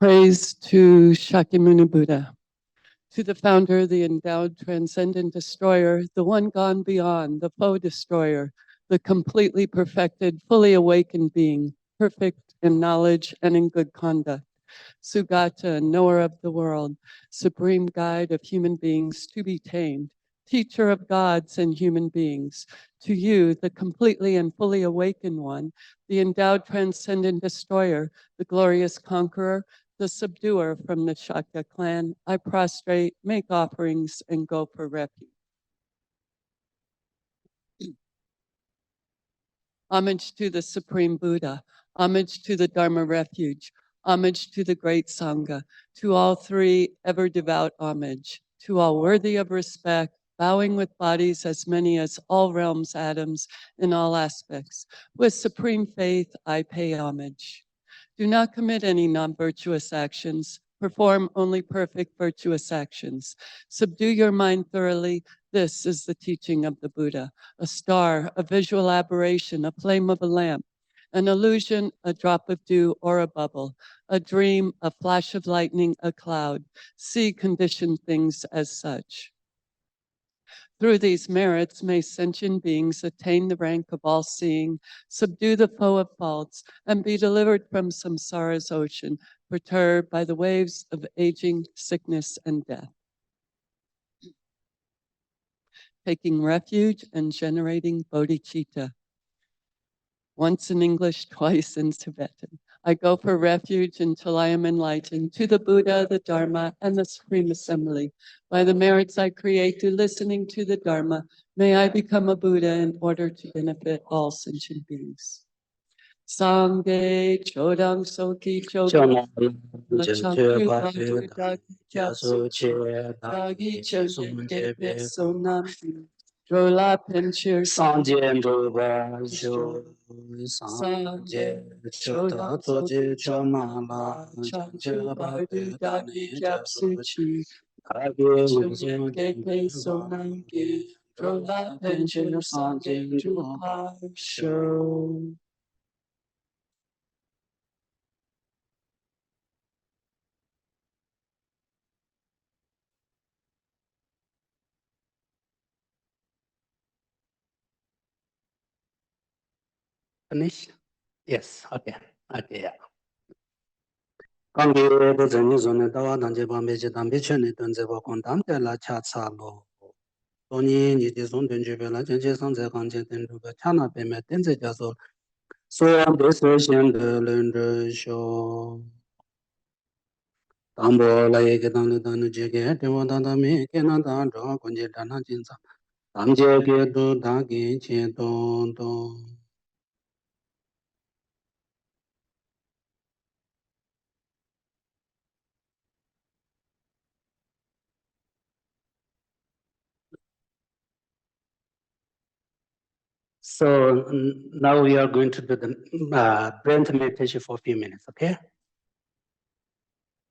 Praise to Shakyamuni Buddha, to the founder, the endowed transcendent destroyer, the one gone beyond, the foe destroyer, the completely perfected, fully awakened being, perfect in knowledge and in good conduct, Sugata, knower of the world, supreme guide of human beings to be tamed, teacher of gods and human beings, to you, the completely and fully awakened one, the endowed transcendent destroyer, the glorious conqueror, the subduer from the Shakya clan, I prostrate, make offerings, and go for refuge. Homage to the Supreme Buddha, homage to the Dharma refuge, homage to the great Sangha, to all three ever devout homage, to all worthy of respect, bowing with bodies as many as all realms, atoms, in all aspects. With supreme faith, I pay homage. Do not commit any non-virtuous actions. Perform only perfect virtuous actions. Subdue your mind thoroughly. This is the teaching of the Buddha. A star, a visual aberration, a flame of a lamp, an illusion, a drop of dew or a bubble, a dream, a flash of lightning, a cloud. See conditioned things as such. Through these merits, may sentient beings attain the rank of all-seeing, subdue the foe of faults, and be delivered from samsara's ocean, perturbed by the waves of aging, sickness, and death. Taking refuge and generating bodhicitta. Once in English, twice in Tibetan. I go for refuge until I am enlightened to the Buddha, the Dharma, and the Supreme Assembly. By the merits I create through listening to the Dharma, may I become a Buddha in order to benefit all sentient beings. Sangye chodang soki chodang lachakyu dagi dagi jasu dagi chodang debe sonam drola penchir Sangye Ndruba Jo Sangye Chota Toje Chomala Chanche Bhakti Dani Jasuchi Kage Wuzun Keke Sonamge Drola Penchir Sangye Ndruba Sho. Finish? Yes, okay. Okay, yeah. Kangi de zeni zone dawa danje bambe je dambe chene donze ba kondam de la cha cha lo. Toni ni de zon donje be la jenje sanze kanje den du ga chana be me denze ja so. So am de so shen de len de sho. Tambo la ye ke dang le dan je ke de wa da da me ke na da ro konje da na jin sa. Tam je ke do da ge che don don. So now we are going to do the breath meditation for a few minutes, okay?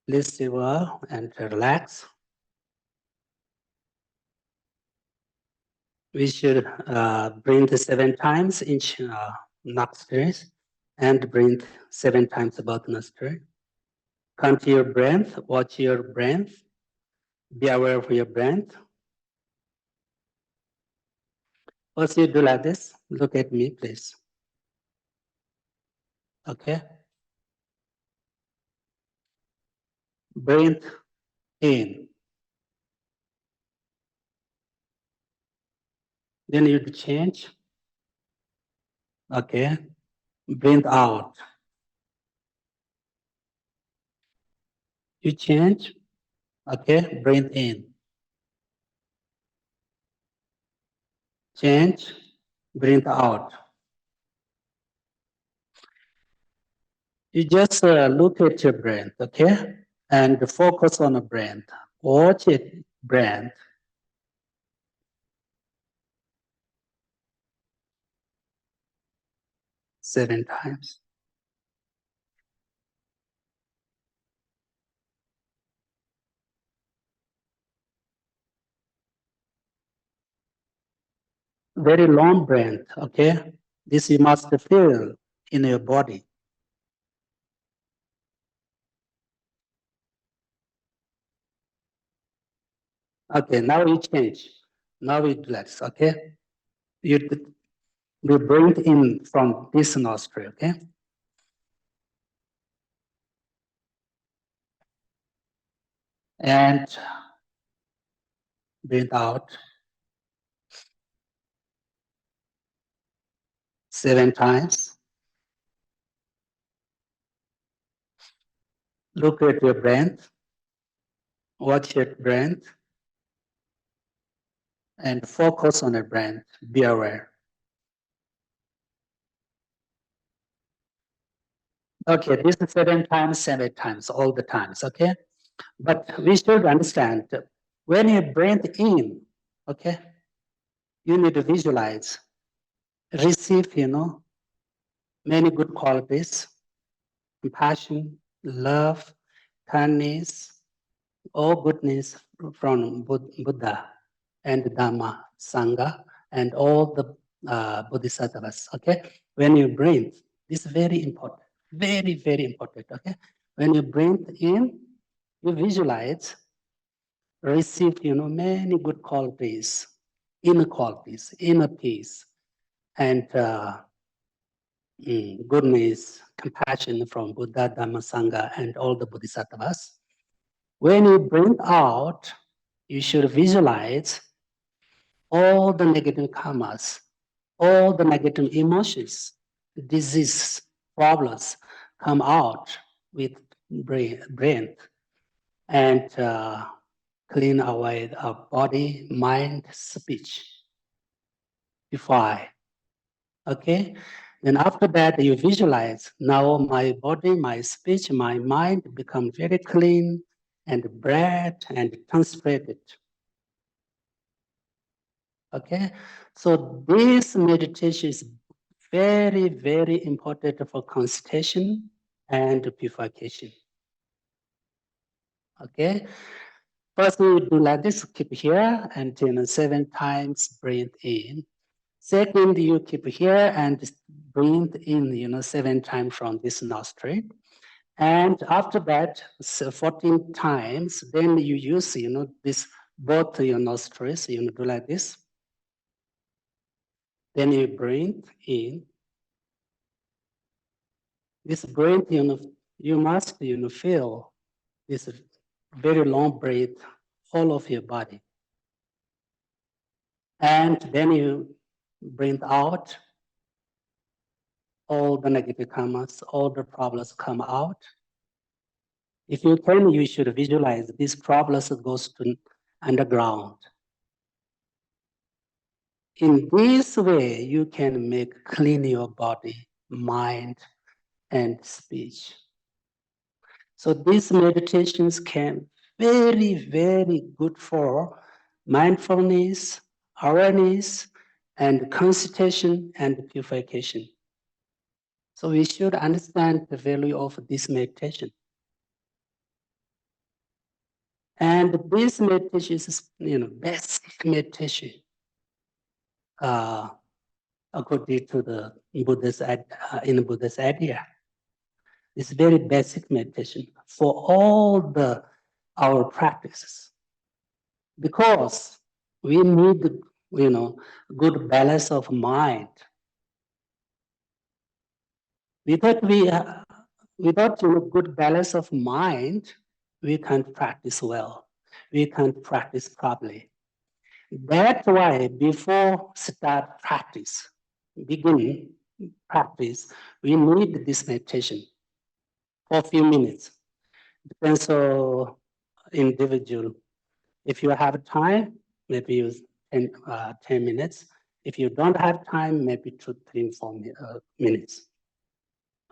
Please sit well and relax. We should breathe 7 times each nostril and breathe 7 times about nostril. Count your breath, watch your breath, be aware of your breath. First you do like this, look at me please. Okay? Breathe in. Then you change. Okay? Breathe out. You change. Okay? Breathe in. Change. Breathe out. You just look at your breath, okay? And focus on the breath. Watch it, breath. Seven times. Very long breath, okay? This you must feel in your body. Okay, now we change. Now we relax, okay? You breathe in from this nostril, okay? And breathe out 7 times. Look at your breath. Watch your breath. And focus on the breath. Be aware. Okay, this is 7 times, 7 times, all the times, okay? But we should understand when you breathe in, okay, you need to visualize, receive, many good qualities, compassion, love, kindness, all goodness from Buddha and Dhamma, Sangha, and all the Bodhisattvas, okay? When you breathe, this is very important, very, very important, okay? When you breathe in, you visualize, receive, many good qualities, inner peace, and goodness, compassion from Buddha, Dhamma, Sangha, and all the Bodhisattvas. When you breathe out, you should visualize all the negative karmas, all the negative emotions, disease, problems come out with brain and clean away our body, mind, speech. Defy. Okay? Then after that, you visualize, now my body, my speech, my mind become very clean and bright and concentrated. Okay? So this meditation is very, very important for concentration and purification. Okay? First, we do like this, keep here and 7 times breathe in. Second, you keep here and breathe in, 7 times from this nostril. And after that, 14 times, then you use, this both your nostrils, do like this. Then you breathe in. This breath, you must, feel this very long breath all of your body. And then you breathe out, all the negative karmas, all the problems come out. If you can, you should visualize these problems goes to underground. In this way, you can make clean your body, mind, and speech. So these meditations can very, very good for mindfulness, awareness, and concentration and purification. So we should understand the value of this meditation. And this meditation is, basic meditation according to the in Buddha's idea. It's very basic meditation for all our practices. Because we need, good balance of mind. Without good balance of mind, we can't practice well. We can't practice properly. That's why before start practice, begin practice, we need this meditation for a few minutes. Depends on individual. If you have time, maybe use 10 minutes. If you don't have time, maybe 2, 3, 4 minutes.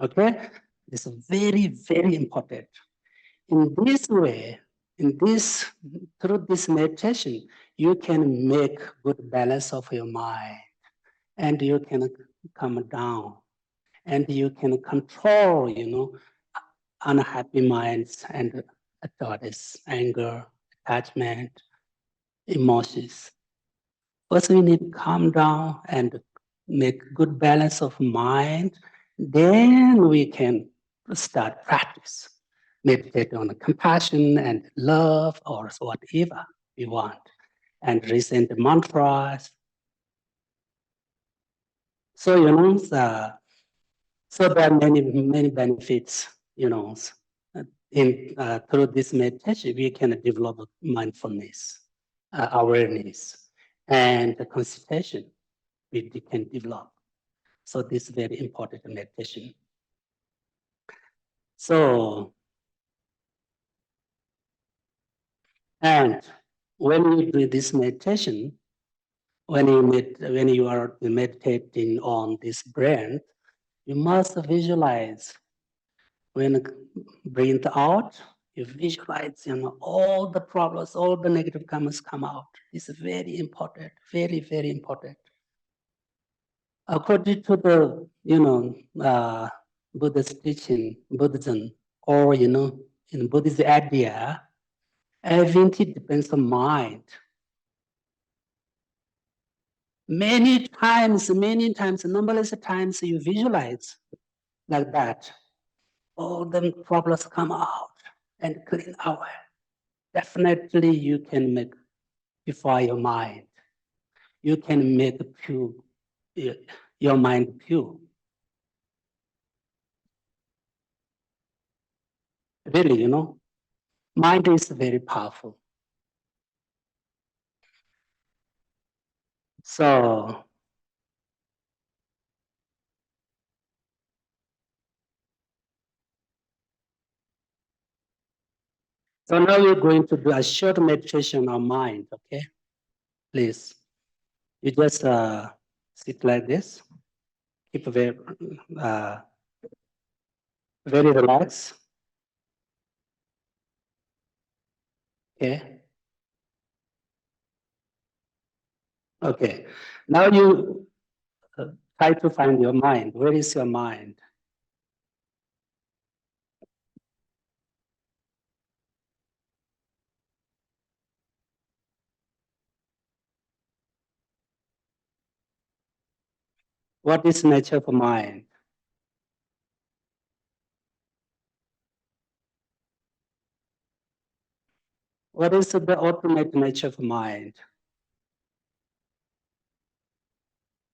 Okay? This is very, very important. In this way, through this meditation, you can make good balance of your mind, and you can come down, and you can control, unhappy minds and thoughts, anger, attachment, emotions. First, we need to calm down and make good balance of mind. Then we can start practice. Meditate on compassion and love or whatever. we want. And recent mantras. So, so there are many benefits, through this meditation, we can develop mindfulness, awareness, and concentration we can develop. So this is very important meditation. So, and when you do this meditation, when you are meditating on this breath, you must visualize. When breathe out, you visualize, all the problems, all the negative comments come out. It's very important, very, very important. According to the, Buddhist teaching, Buddhism, or, in Buddhist idea, everything depends on mind. Many times, numberless times you visualize like that. All the problems come out and clean out. Definitely you can make purify your mind. You can make pure, your mind pure. Really, mind is very powerful. So now we're going to do a short meditation on mind, okay? Please, you just sit like this. Keep very relaxed. Okay. Okay. Now you try to find your mind. Where is your mind? What is nature of mind? What is the ultimate nature of mind?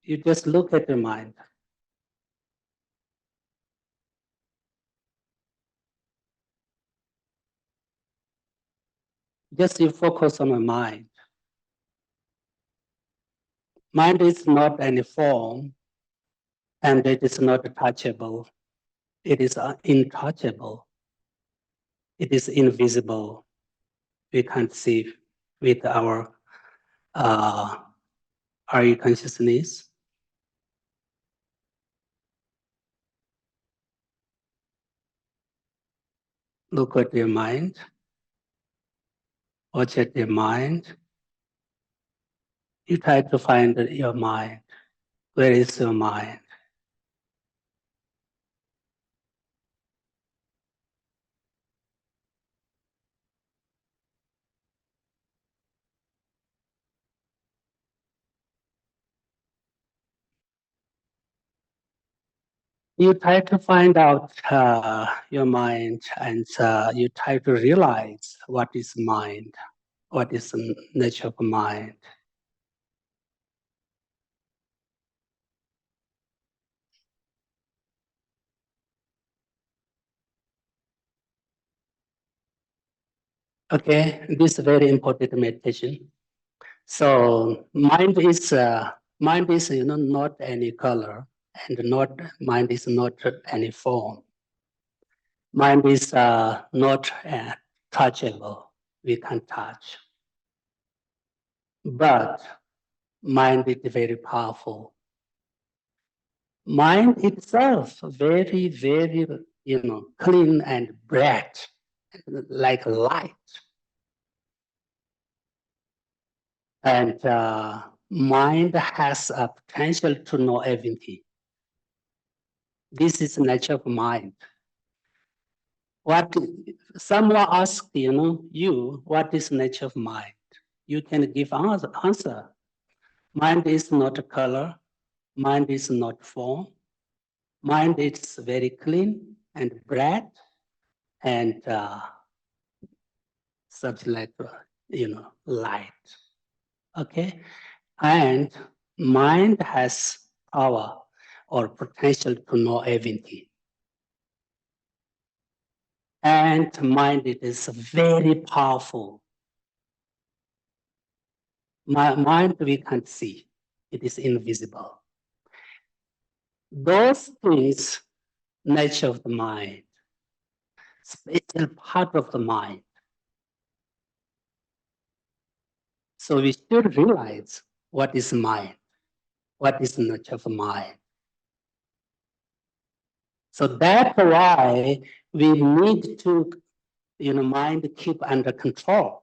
You just look at your mind. Just you focus on the mind. Mind is not any form, and it is not touchable. It is untouchable. It is invisible. We can't see with our consciousness. Look at your mind. Watch at your mind. You try to find your mind. Where is your mind? You try to find out your mind, and you try to realize what is mind, what is the nature of mind. Okay, this is very important meditation. So mind is not any color, and mind is not any form. Mind is not touchable. We can't touch. But mind is very powerful. Mind itself very, very, clean and bright, like light. And mind has a potential to know everything. This is the nature of mind. What someone asks, you, what is nature of mind? You can give answer. Mind is not a color. Mind is not form. Mind is very clean and bright and such like light. Okay, and mind has power or potential to know everything. And mind, it is very powerful. Mind we can't see, it is invisible. Those things, nature of the mind, special part of the mind. So we should realize what is mind, what is nature of mind. So that's why we need to, mind keep under control.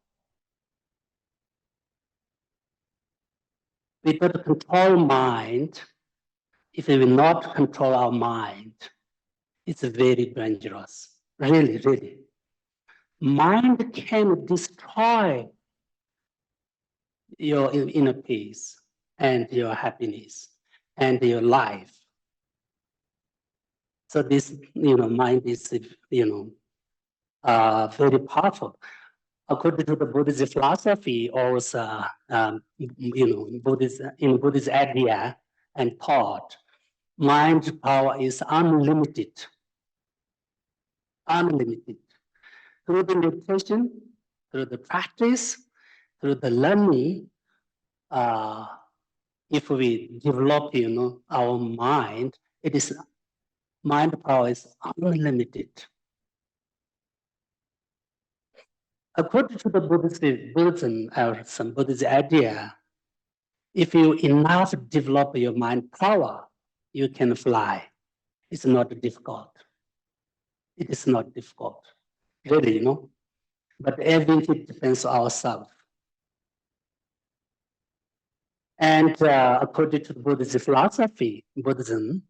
Without control mind, if we will not control our mind, it's very dangerous. Really, really. Mind can destroy your inner peace and your happiness and your life. So this, mind is, very powerful. According to the Buddhist philosophy, also, in Buddhist idea and thought, mind power is unlimited. Unlimited. Through the meditation, through the practice, through the learning, if we develop, our mind, mind power is unlimited. According to the Buddhism or some Buddhist idea, if you enough develop your mind power, you can fly. It's not difficult. It is not difficult, really, But everything depends on ourselves. And according to Buddhist philosophy, Buddhism,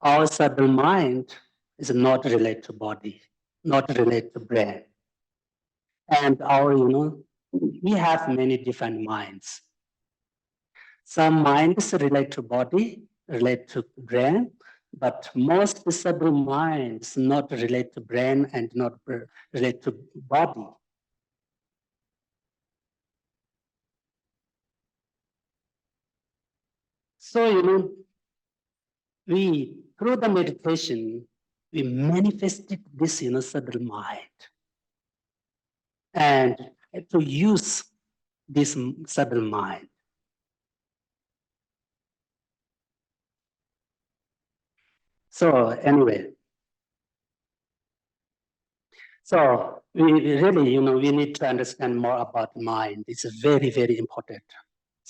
our subtle mind is not related to body, not related to brain. And our, we have many different minds. Some minds relate to body, relate to brain, but most subtle minds not relate to brain and not relate to body. So, we, through the meditation, we manifested this, subtle mind. And to use this subtle mind. So anyway, so we really, we need to understand more about mind. It's very, very important.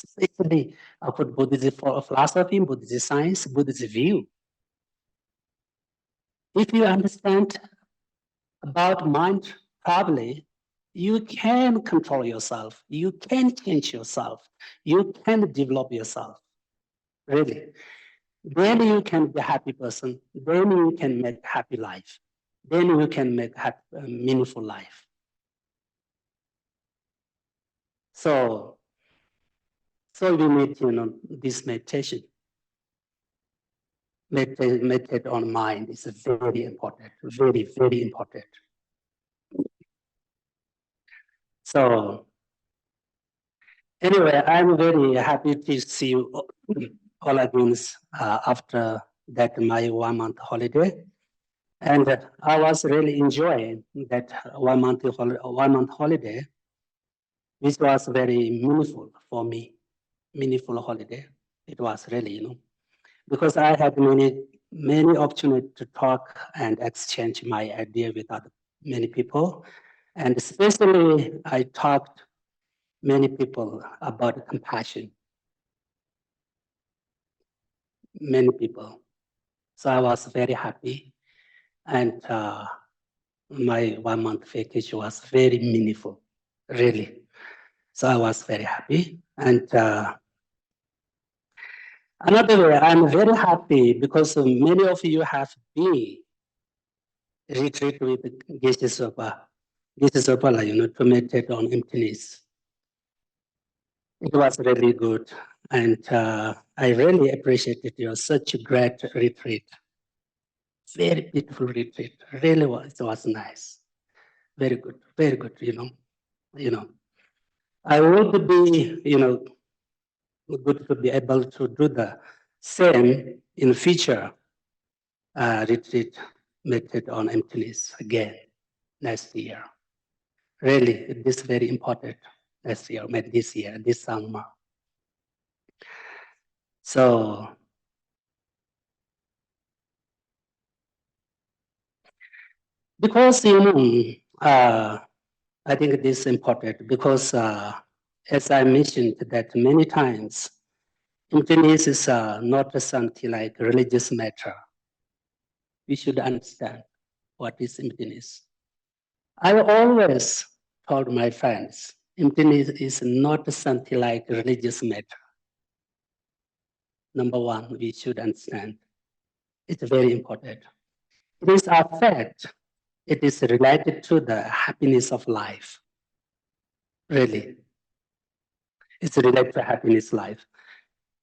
Especially for Buddhist philosophy, Buddhist science, Buddhist view. If you understand about mind properly, you can control yourself. You can change yourself. You can develop yourself. Really. Then you can be a happy person. Then you can make happy life. Then you can make meaningful life. So we need, this meditation. Meditate on mind is very important, very, very important. So anyway, I'm very happy to see you all again after that my 1 month holiday. And I was really enjoying that 1 month holiday, which was very meaningful for me, meaningful holiday. It was really, because I had many opportunities to talk and exchange my idea with many people. And especially I talked many people about compassion, many people. So I was very happy. And my 1 month vacation was very meaningful, really. So I was very happy. And another way, I'm very happy because many of you have been retreat with Geshe Sopa. Geshe Sopa, to meditate on emptiness. It was really good. And I really appreciated your such a great retreat. Very beautiful retreat. Really was, it was nice. Very good, I would be, good to be able to do the same in future retreat method on emptiness again next year. Really, it is very important next year, this year, this summer. So, because, I think this is important because as I mentioned that many times, emptiness is not something like religious matter. We should understand what is emptiness. I always told my friends, emptiness is not something like religious matter. Number one, we should understand. It's very important. It is a fact. It is related to the happiness of life. Really, it's related to happiness life.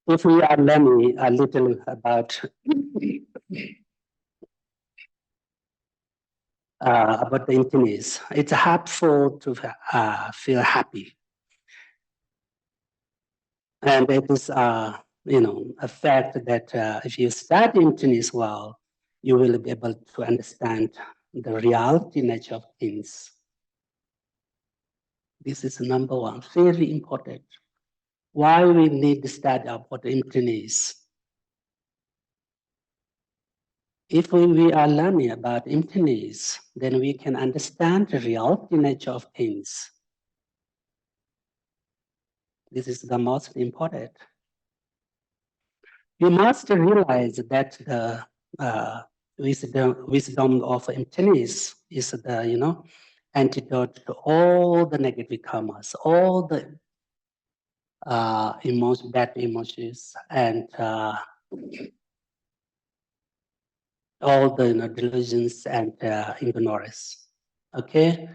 If we are learning a little about the emptiness, it's helpful to feel happy, and it is a fact that if you study emptiness well, you will be able to understand the reality nature of things. This is number one, very important. Why we need to study about emptiness? If we are learning about emptiness, then we can understand the reality nature of things. This is the most important. You must realize that the wisdom of emptiness is the antidote to all the negative karmas, all the bad emotions, and all the delusions and ignorance. Okay,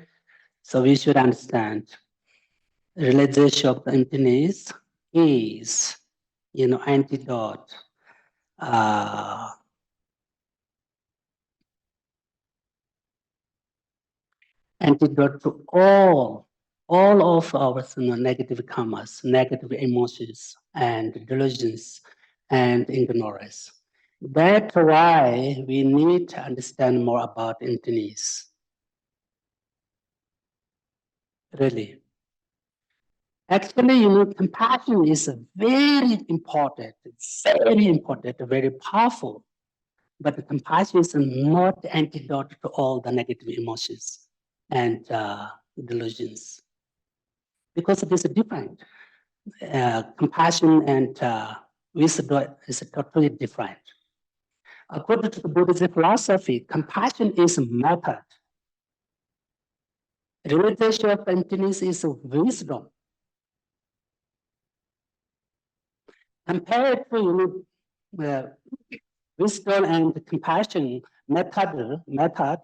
so we should understand realization of the emptiness is antidote antidote to all of our negative karmas, negative emotions, and delusions, and ignorance. That's why we need to understand more about emptiness. Really. Actually, compassion is very important, very powerful. But compassion is not antidote to all the negative emotions and delusions, because it is different. Compassion and wisdom is totally different. According to the Buddhist philosophy, compassion is a method. Realization of emptiness is wisdom. Compared to wisdom and compassion method,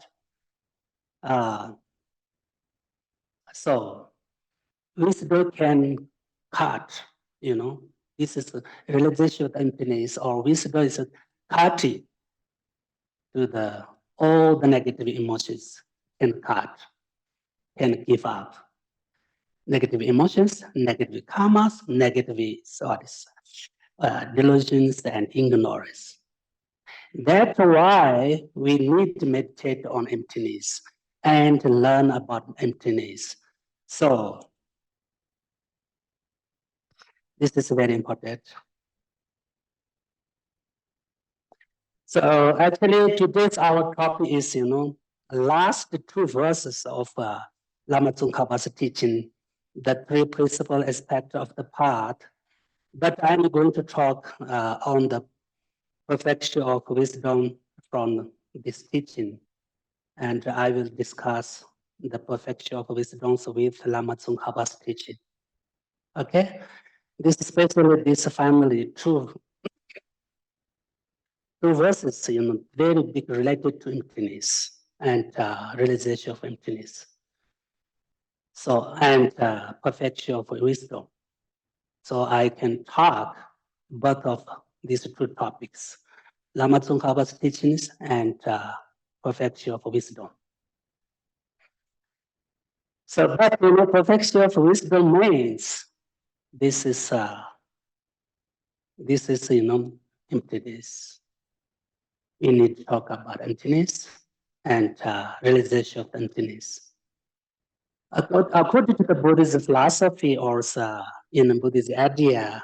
so wisdom can cut, this is a realization of emptiness, or wisdom is cutting to all the negative emotions, can cut, can give up. Negative emotions, negative karmas, negative thoughts, delusions, and ignorance. That's why we need to meditate on emptiness and learn about emptiness. So this is very important. So actually today's our topic is, last two verses of Lama Tsongkhapa's teaching, the three principal aspects of the path. But I'm going to talk on the perfection of wisdom from this teaching. And I will discuss the perfection of wisdom with Lama Tsongkhapa's teaching. Okay? Especially this family, two verses, very big related to emptiness and realization of emptiness. So, and perfection of wisdom. So I can talk both of these two topics, Lama Tsongkhapa's teachings and perfection of wisdom. So, but perfection of wisdom means this is emptiness. We need to talk about emptiness and realization of emptiness. According to the Buddhist philosophy or in Buddhist idea,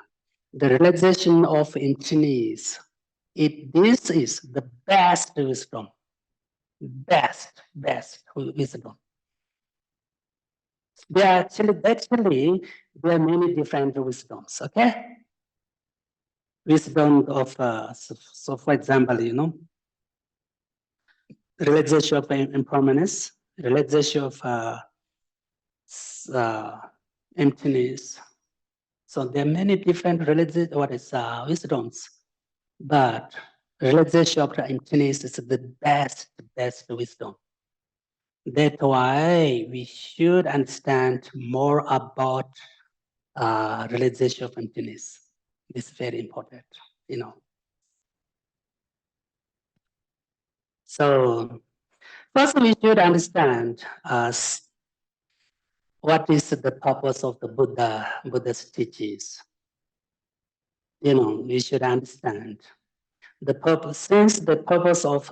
the realization of emptiness, this is the best wisdom, best wisdom. There are actually there are many different wisdoms. Okay, wisdom of so for example, realization of impermanence, realization of emptiness. So there are many different wisdoms, but realization of the emptiness is the best wisdom. That's why we should understand more about realization of emptiness. It's very important, So first we should understand what is the purpose of the Buddha's teachings. We should understand the purpose, since the purpose of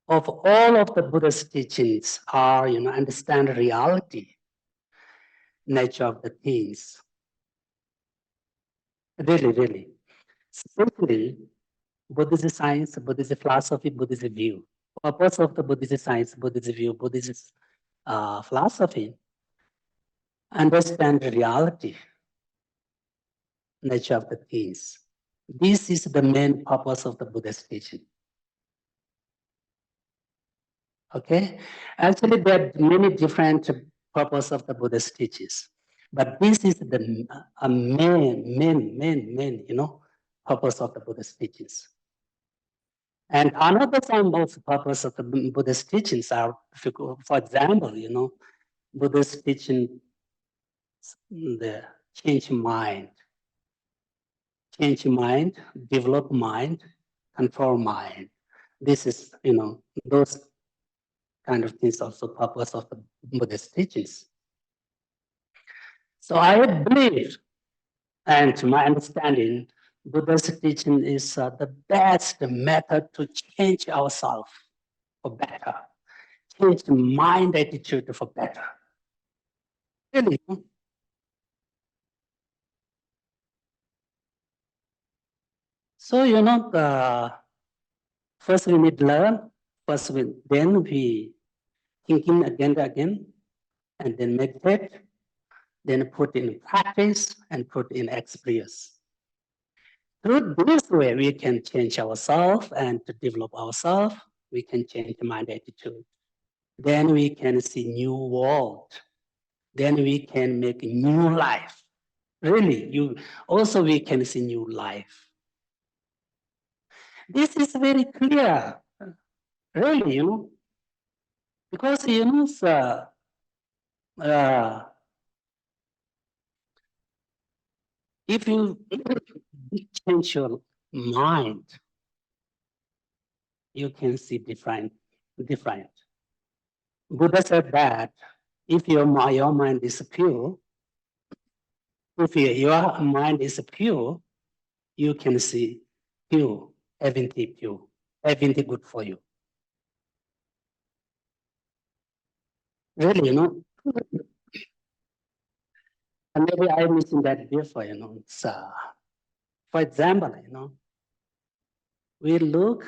all of the Buddha's teachings are, understand reality, nature of the things. Really. Simply, Buddhist science, Buddhist philosophy, Buddhist view. Purpose of the Buddhist science, Buddhist view, Buddhist philosophy, understand reality, nature of the things. This is the main purpose of the Buddhist teaching. Okay? Actually, there are many different purposes of the Buddhist teachings. But this is the main, purpose of the Buddhist teachings. And another form of purpose of the Buddhist teachings are, for example, Buddhist teaching the change mind, develop mind, control mind. This is, those kind of things also purpose of the Buddhist teachings. So I believe, and to my understanding, Buddha's teaching is the best method to change ourselves for better, change the mind attitude for better. Really. So, first we need to learn, then we thinking again, and then meditate, then put in practice and put in experience. Through this way, we can change ourselves and to develop ourselves, we can change the mind attitude. Then we can see new world. Then we can make a new life. Really, we can see new life. This is very clear, really, because, if you change your mind, you can see different. Buddha said that if your mind is pure, if your mind is pure, you can see pure, everything good for you. Really, and maybe I mentioned that before, for example, we look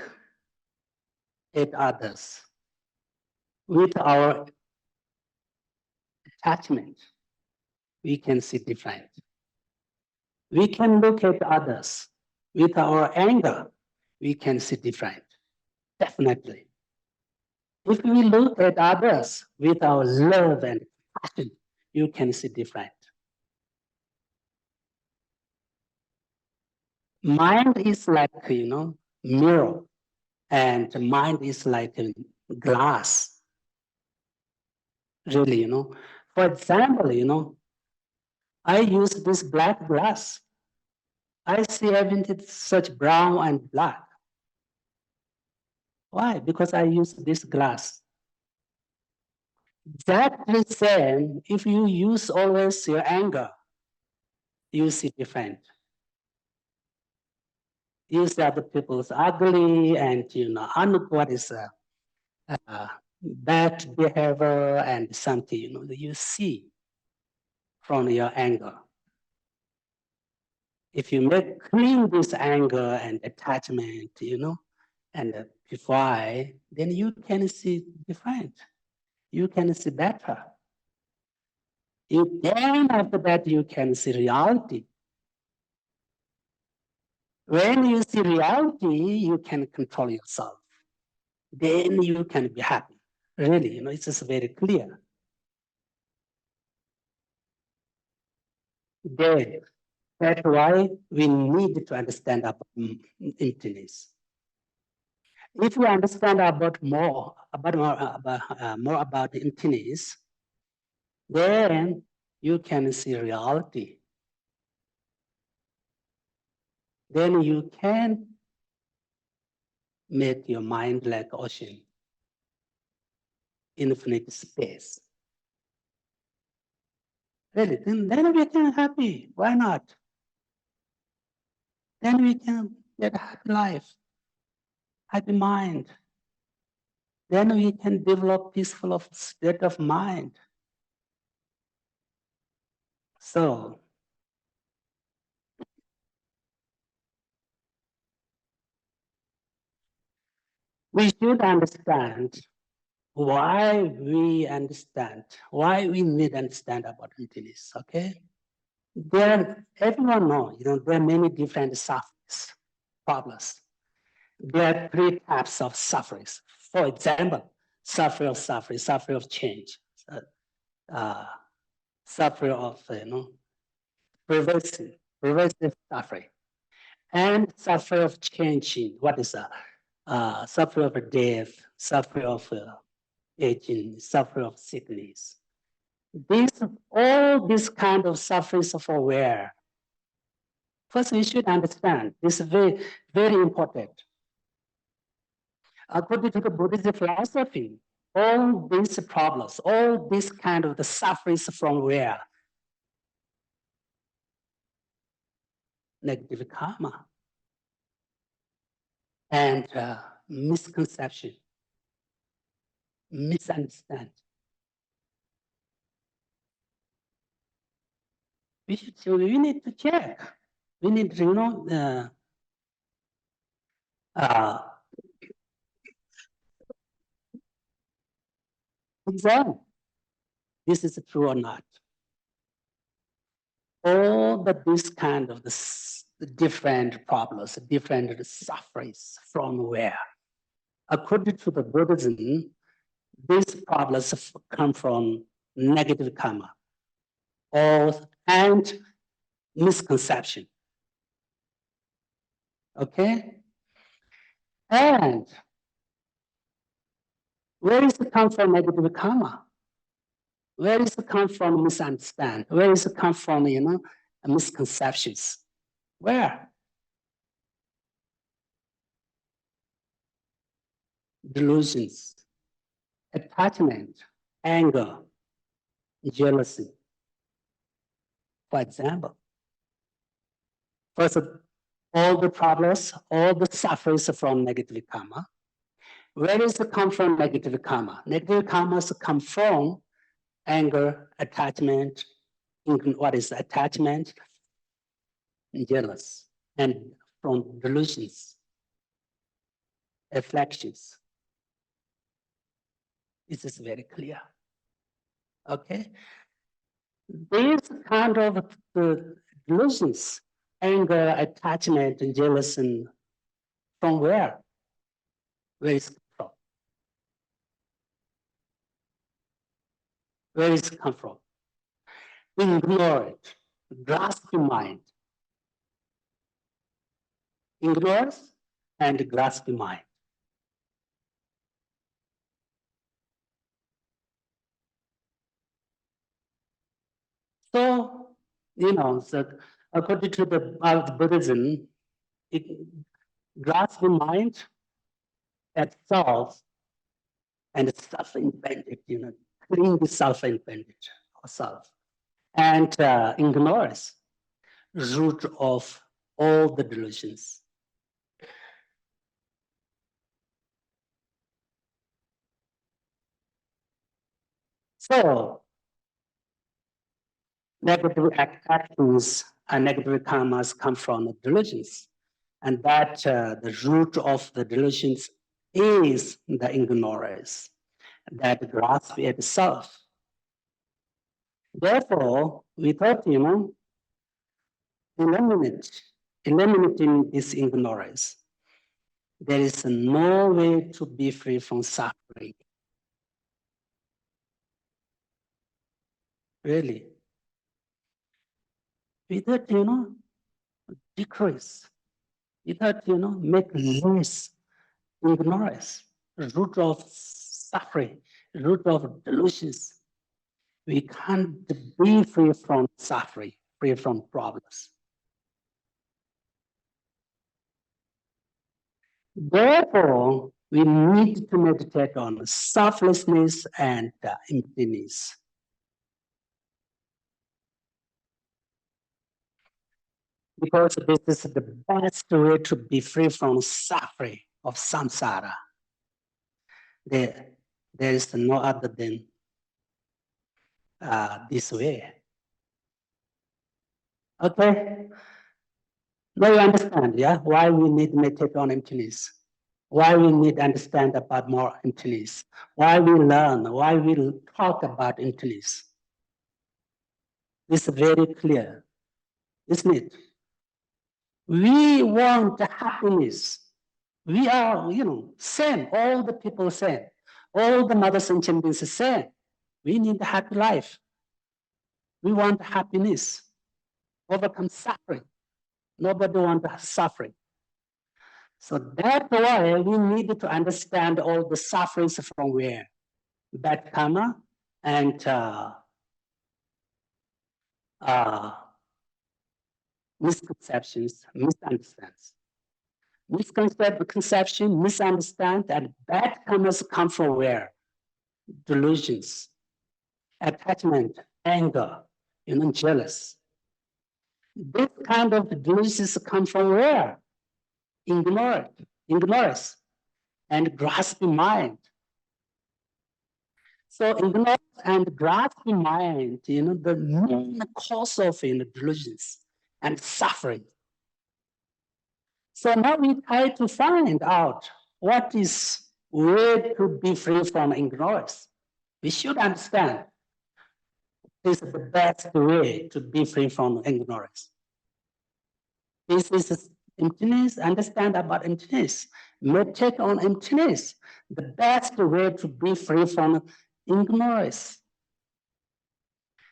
at others with our attachment, we can see different. We can look at others with our anger, we can see different, definitely. If we look at others with our love and passion, you can see different. Mind is like, mirror, and mind is like a glass. Really, For example, I use this black glass. I see everything such brown and black. Why? Because I use this glass. Exactly same, if you use always your anger, you see different. You see other people's ugly and what is bad behavior and something that you see from your anger. If you make clean this anger and attachment, and purify, then you can see different. You can see better. Then after that, you can see reality. When you see reality, you can control yourself. Then you can be happy. Really, it's just very clear. Then that's why we need to understand about emptiness. If you understand more about emptiness, then you can see reality. Then you can make your mind like ocean, infinite space. Really, then we can happy. Why not? Then we can get a happy life, happy mind. Then we can develop peaceful state of mind. So we should understand why we need to understand about emptiness, okay? Everyone knows, there are many different sufferings, problems. There are three types of sufferings. For example, suffering of change, suffering of, pervasive suffering, and suffering of changing. What is that? Suffering of death, suffering of aging, suffering of sickness. All these kind of sufferings of aware. First, we should understand this is very, very important. According to the Buddhist philosophy, all these problems, all these kind of the sufferings from where? Negative karma and misconception, misunderstand. We need to check. We need to, examine this is true or not. All this kind of the different problems, different sufferings from where? According to the Buddhism, these problems come from negative karma and misconception. Okay? And where is it come from negative karma? Where is it come from misunderstand? Where is it come from, misconceptions? Where? Delusions, attachment, anger, jealousy. For example, first, all the problems, all the sufferings from negative karma. Where does it come from, negative karma? Negative karma come from anger, attachment, what is attachment, jealous, and from delusions, afflictions. This is very clear. Okay? These kind of delusions, anger, attachment, and jealousy, from where? Where is it from? Where is it come from? Ignore it, grasp the mind. Ignores and grasp the mind. So, so according to the Buddhism, it grasps the mind itself and it's self-independent, cling to self-independent or self, and ignores root of all the delusions. So negative actions and negative karmas come from the delusions, and that the root of the delusions is the ignorance that grasp itself. Therefore, we thought, eliminating this ignorance, there is no way to be free from suffering. Really. We thought, decrease. We thought, make less ignorance, root of suffering, root of delusions. We can't be free from suffering, free from problems. Therefore, we need to meditate on selflessness and emptiness. Because this is the best way to be free from suffering of samsara. There is no other than this way. Okay? Now you understand, yeah, why we need to meditate on emptiness, why we need to understand about more emptiness, why we learn, why we talk about emptiness. It's very clear, isn't it? We want happiness. We are, same, all the people same, all the mother sentient beings same. We need a happy life. We want happiness, overcome suffering. Nobody wants suffering. So that's why we need to understand all the sufferings from where? Bad karma and misconceptions, misunderstandings. Misconception, misunderstand, and bad karmas come from where? Delusions, attachment, anger, jealous. This kind of delusions come from where? Ignorance, and grasping mind. So ignorance and grasping mind, the main cause of delusions and suffering. So now we try to find out what is way to be free from ignorance. We should understand this is the best way to be free from ignorance. This is emptiness, understand about emptiness, meditate on emptiness, the best way to be free from ignorance.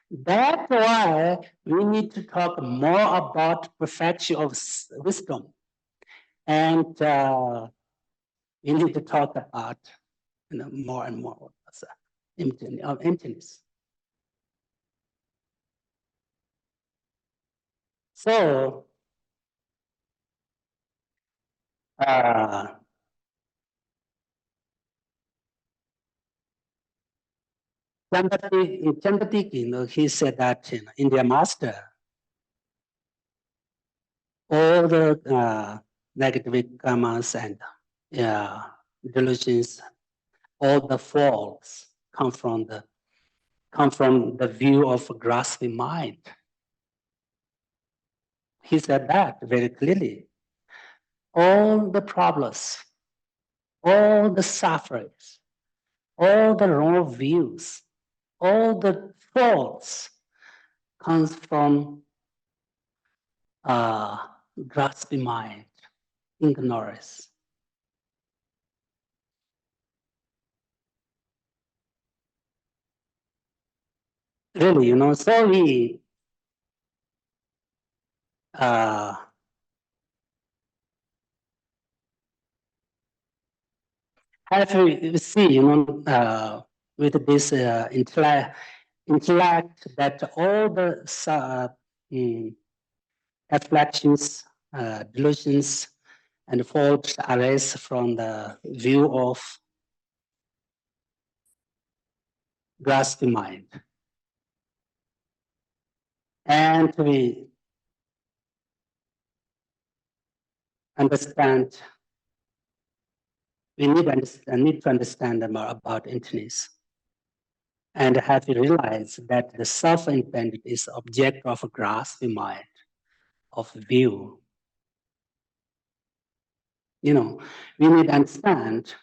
That's why we need to talk more about perfection of wisdom. And we need to talk about more and more of emptiness. So, Chandati, he said that India master, all the negative karmas and delusions, all the faults come from the view of a grasping mind. He said that very clearly. All the problems, all the sufferings, all the wrong views, all the faults comes from grasping mind, ignorance. Really, so we have to see, with this intellect that all the afflictions, delusions, and faults arise from the view of grasping mind. And we understand, we need to understand more about emptiness. And have to realize that the self-independent is object of grasping mind, of view. We need to understand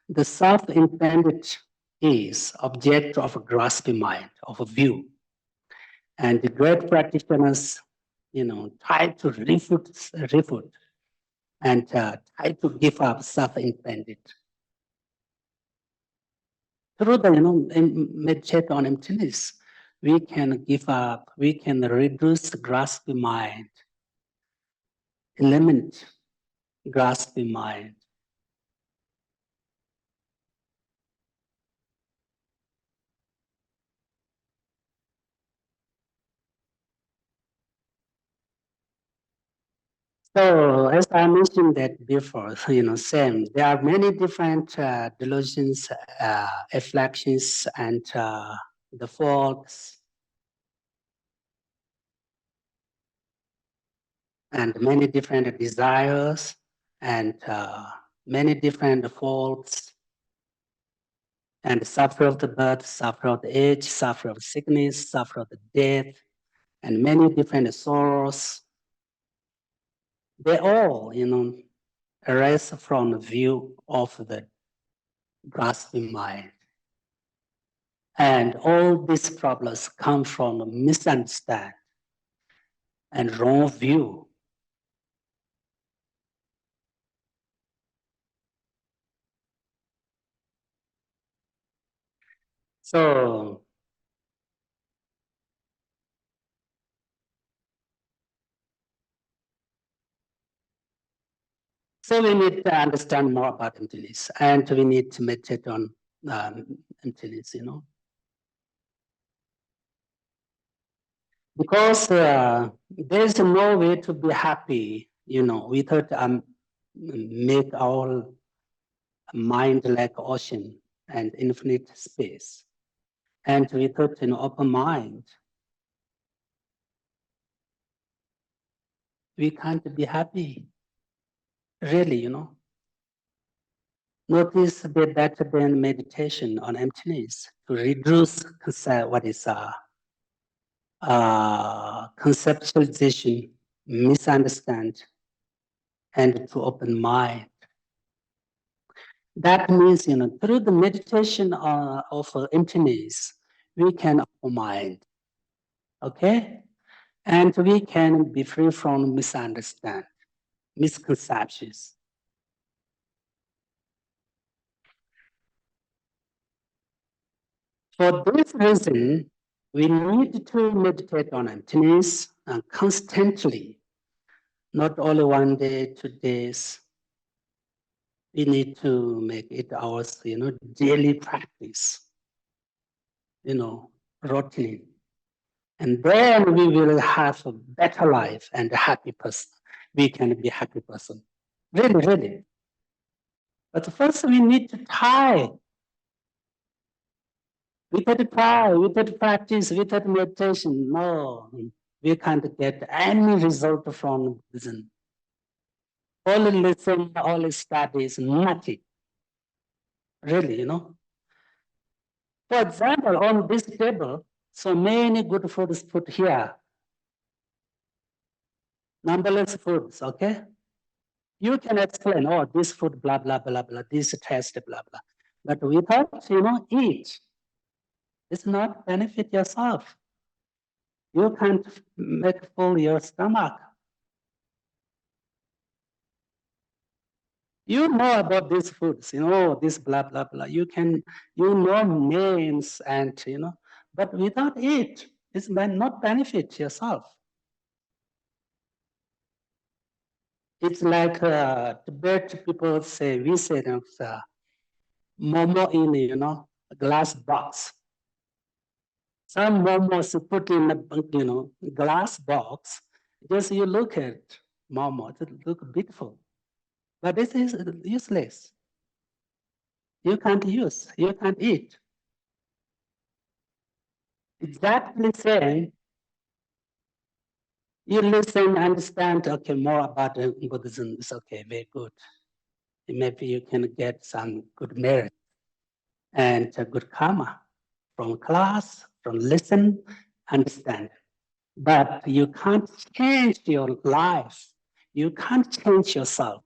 the self-independent is object of grasping mind, of view. And the great practitioners, try to refute and try to give up self-independent. Through the meditate on emptiness, we can give up, we can reduce grasping mind, eliminate grasping mind. So as I mentioned that before, same. There are many different delusions, afflictions, and the faults, and many different desires, and many different faults, and suffer of the birth, suffer of the age, suffer of sickness, suffer of the death, and many different sorrows. They all, arise from the view of the grasping mind. And all these problems come from a misunderstanding and wrong view. So we need to understand more about emptiness, and we need to meditate on emptiness, Because there is no way to be happy, without make our mind like ocean and infinite space. And without an open mind, we can't be happy. Really, Notice the better than meditation on emptiness to reduce what is conceptualization, misunderstand, and to open mind. That means, through the meditation of emptiness, we can open mind, okay? And we can be free from misunderstand, misconceptions. For this reason, we need to meditate on emptiness constantly, not only 1 day, 2 days. We need to make it our, daily practice, routine. And then we will have a better life and a happy person. We can be a happy person. Really, really. But first we need to try. Without try, without practice, without meditation, no, we can't get any result from vision. Only listen, only studies, nothing. Really, For example, on this table, so many good foods put here. Numberless foods, okay? You can explain, oh, this food, blah, blah, blah, blah, this taste, blah, blah. But without, eat, it's not benefit yourself. You can't make full your stomach. You know about these foods, this blah, blah, blah. You know names and, but without it, it's not benefit yourself. It's like Tibet people say, we say momo in, a glass box. Some momos put in a, glass box. Just you look at momo, it look beautiful. But this is useless. You can't use, you can't eat. exactly same. You listen, understand, okay, more about Buddhism. It's okay, very good. Maybe you can get some good merit and good karma from class, from listen, understand. But you can't change your life. You can't change yourself.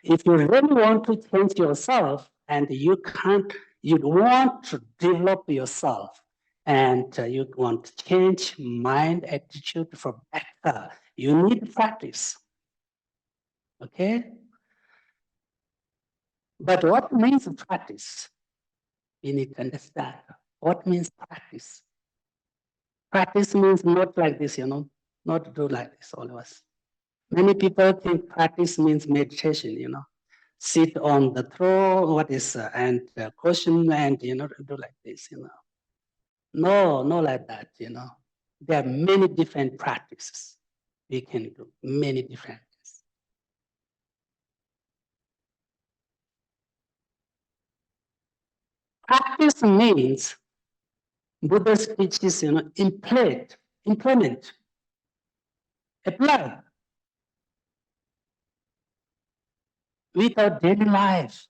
If you really want to change yourself and you want to develop yourself and you want to change mind attitude for better, you need practice. Okay? But what means practice? You need to understand. What means practice? Practice means not like this, not do like this, all of us. Many people think practice means meditation, sit on the throne, and cushion and, do like this, No, not like that, There are many different practices we can do, many different things. Practice means Buddha teaches, implement, apply with our daily life.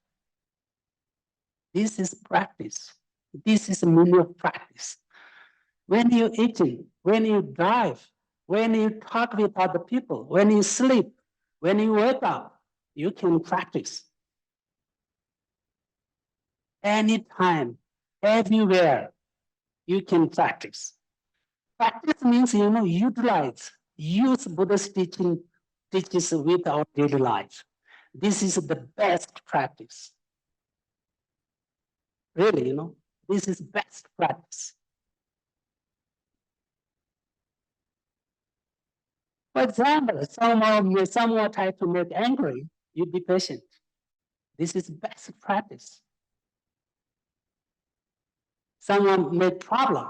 This is practice. This is a meaning of practice. When you're eating, when you drive, when you talk with other people, when you sleep, when you wake up, you can practice. Anytime, everywhere, you can practice. Practice means, utilize, use Buddha's teaches with our daily life. This is the best practice. Really, this is best practice. For example, someone try to make angry, you be patient. This is best practice. Someone made problem,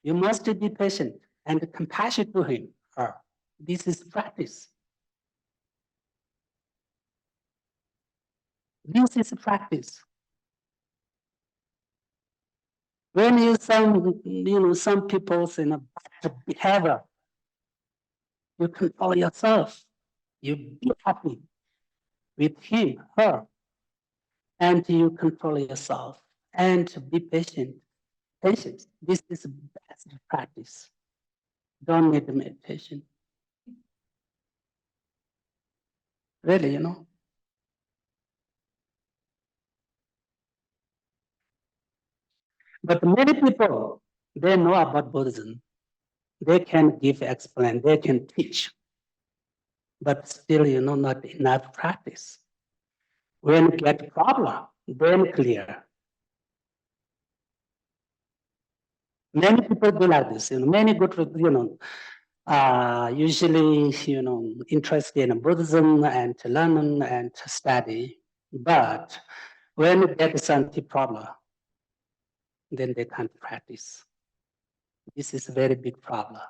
you must be patient and compassionate to him, her. This is practice. This is practice. When you some people's bad behavior, you control yourself. You be happy with him, her, and you control yourself and be patient. Patience. This is best practice. Don't need meditation. Really, But many people, they know about Buddhism. They can explain, they can teach, but still, not enough practice. When you get problem, then clear. Many people do like this, many good, usually, interested in Buddhism and to learn and to study, but when you get something problem, then they can't practice. This is a very big problem.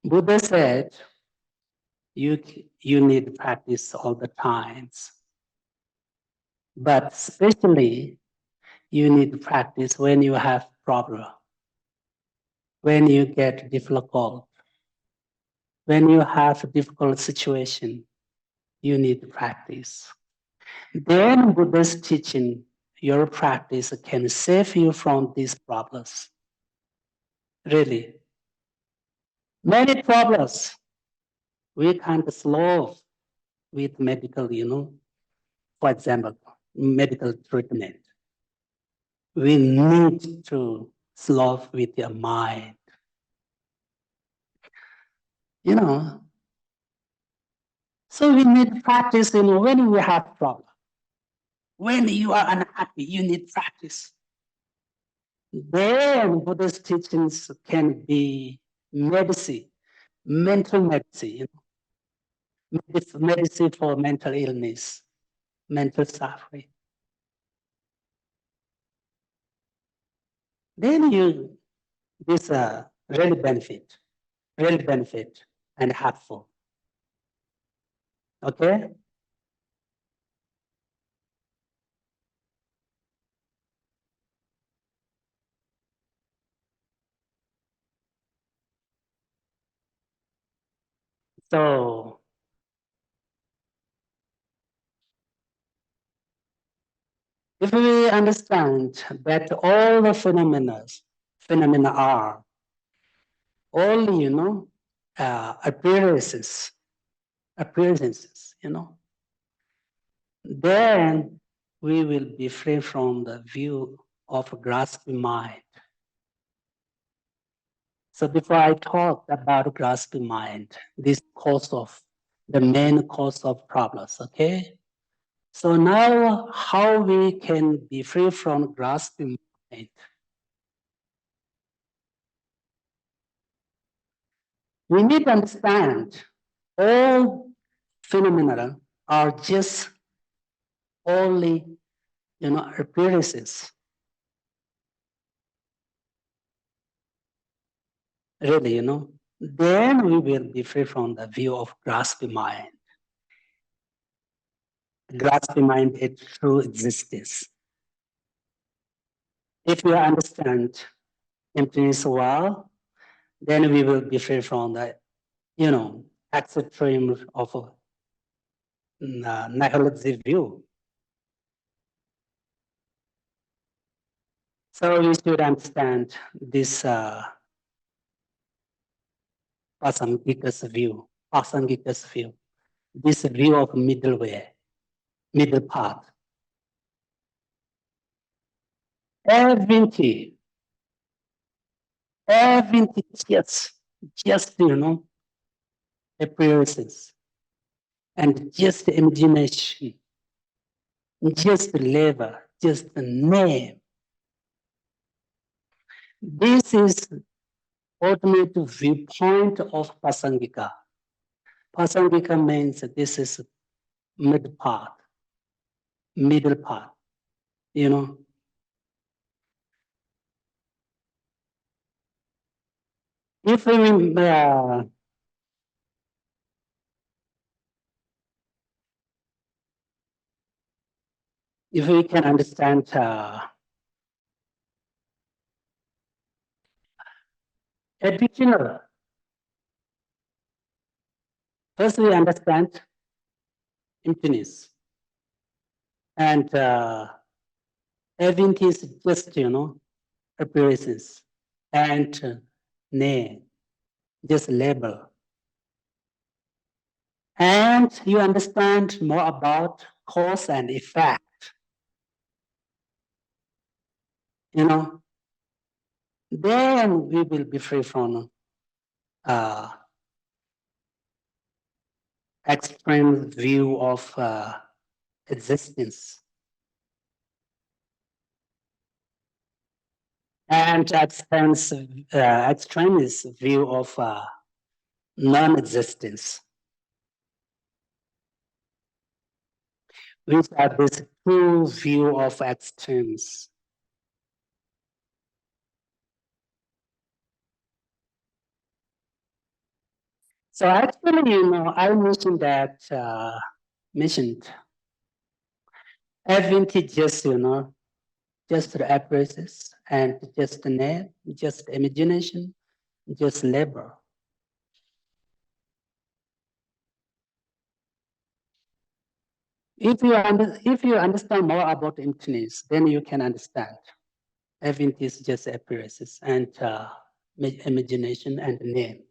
Buddha said, you need practice all the times, but especially you need practice when you have problem, when you get difficult, when you have a difficult situation, you need practice. Then Buddha's teaching, your practice can save you from these problems. Really. Many problems we can't solve with medical, for example, medical treatment. We need to solve with your mind. So we need practice, when we have problem. When you are unhappy, you need practice. Then Buddha's teachings can be medicine, mental medicine, medicine for mental illness, mental suffering. Then this really benefit and helpful. Okay? So if we understand that all the phenomena are only, appearances, then we will be free from the view of grasping mind. So before I talk about grasping mind, this the main cause of problems, okay? So now how we can be free from grasping mind? We need to understand all phenomena are just only, appearances. Really, then we will be free from the view of grasping mind. Grasping mind is true existence. If we understand emptiness well, then we will be free from the, extreme of nihilistic view. So we should understand this Asangika's view, this view of middle path. Everything just, appearances and just imagination, just labor, just the name. This is ultimate viewpoint of Pasangika. Pasangika means this is middle path. If we can understand additional, first we understand emptiness. And everything is just, appearances and name, just label. And you understand more about cause and effect. Then we will be free from extreme view of existence. And extremist view of non-existence. Which are these two view of extremes. So actually, I mentioned everything just, just the appearances and just the name, just imagination, just labor. If you understand more about emptiness, then you can understand everything is just appearances and imagination and name.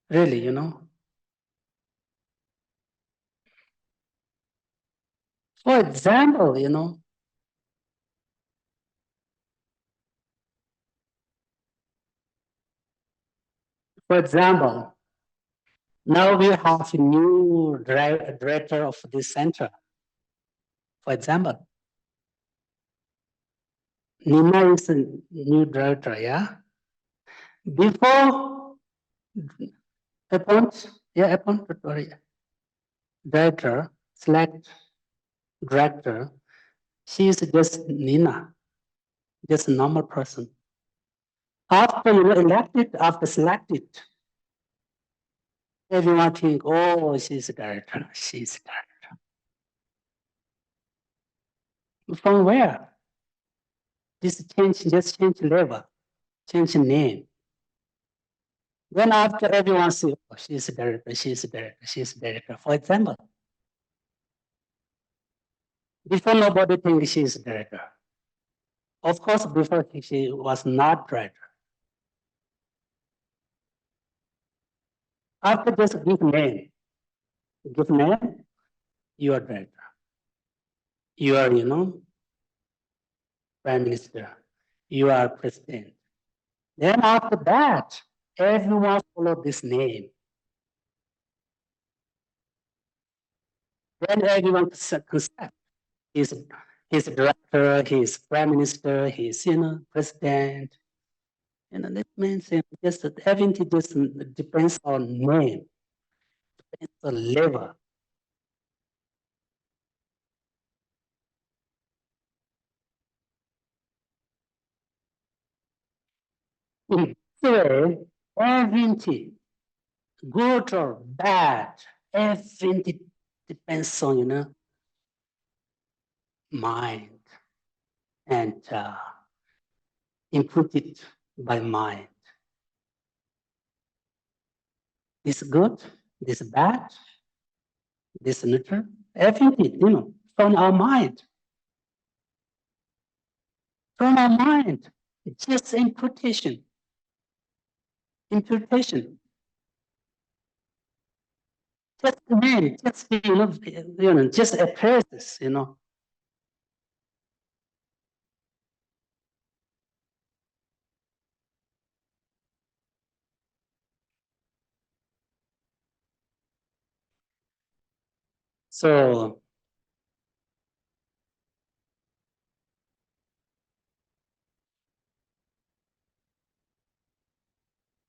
Really, For example, now we have a new director of this center. For example, Nina is a new director, yeah? Before appoint, director, select director, she is just Nina, just a normal person. After elected, after selected, everyone think, oh, she's a director, she's a director. From where? Just change level, change name. Then after everyone says, oh, she's a director, she's a director, she's a director. For example, before nobody thinks she's a director. Of course, before she was not director. After just give name, you are director. You are, prime minister. You are president. Then after that, everyone follow this name. Then everyone concept. He's director, he's prime minister, he's president. That means just everything just depends on name, depends on level. In this way, everything, good or bad, everything depends on mind and inputted by mind. This good, this bad, this neutral, everything, from our mind. From our mind, just imputation. Imputation. Just name, just appearances. So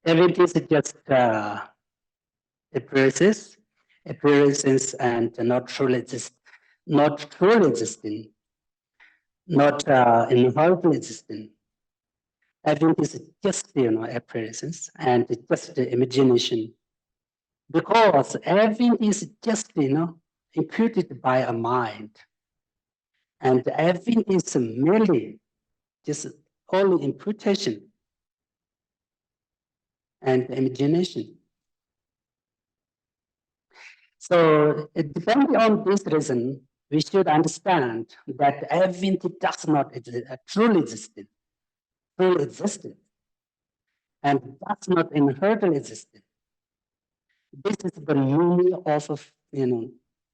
everything is just appearances, and not truly existing, not inherently existing. Everything is just appearances and just imagination, because everything is just imputed by a mind, and everything is merely just only imputation and imagination. So depending on this reason, we should understand that everything does not truly exist, and does not inherently exist. This is the meaning of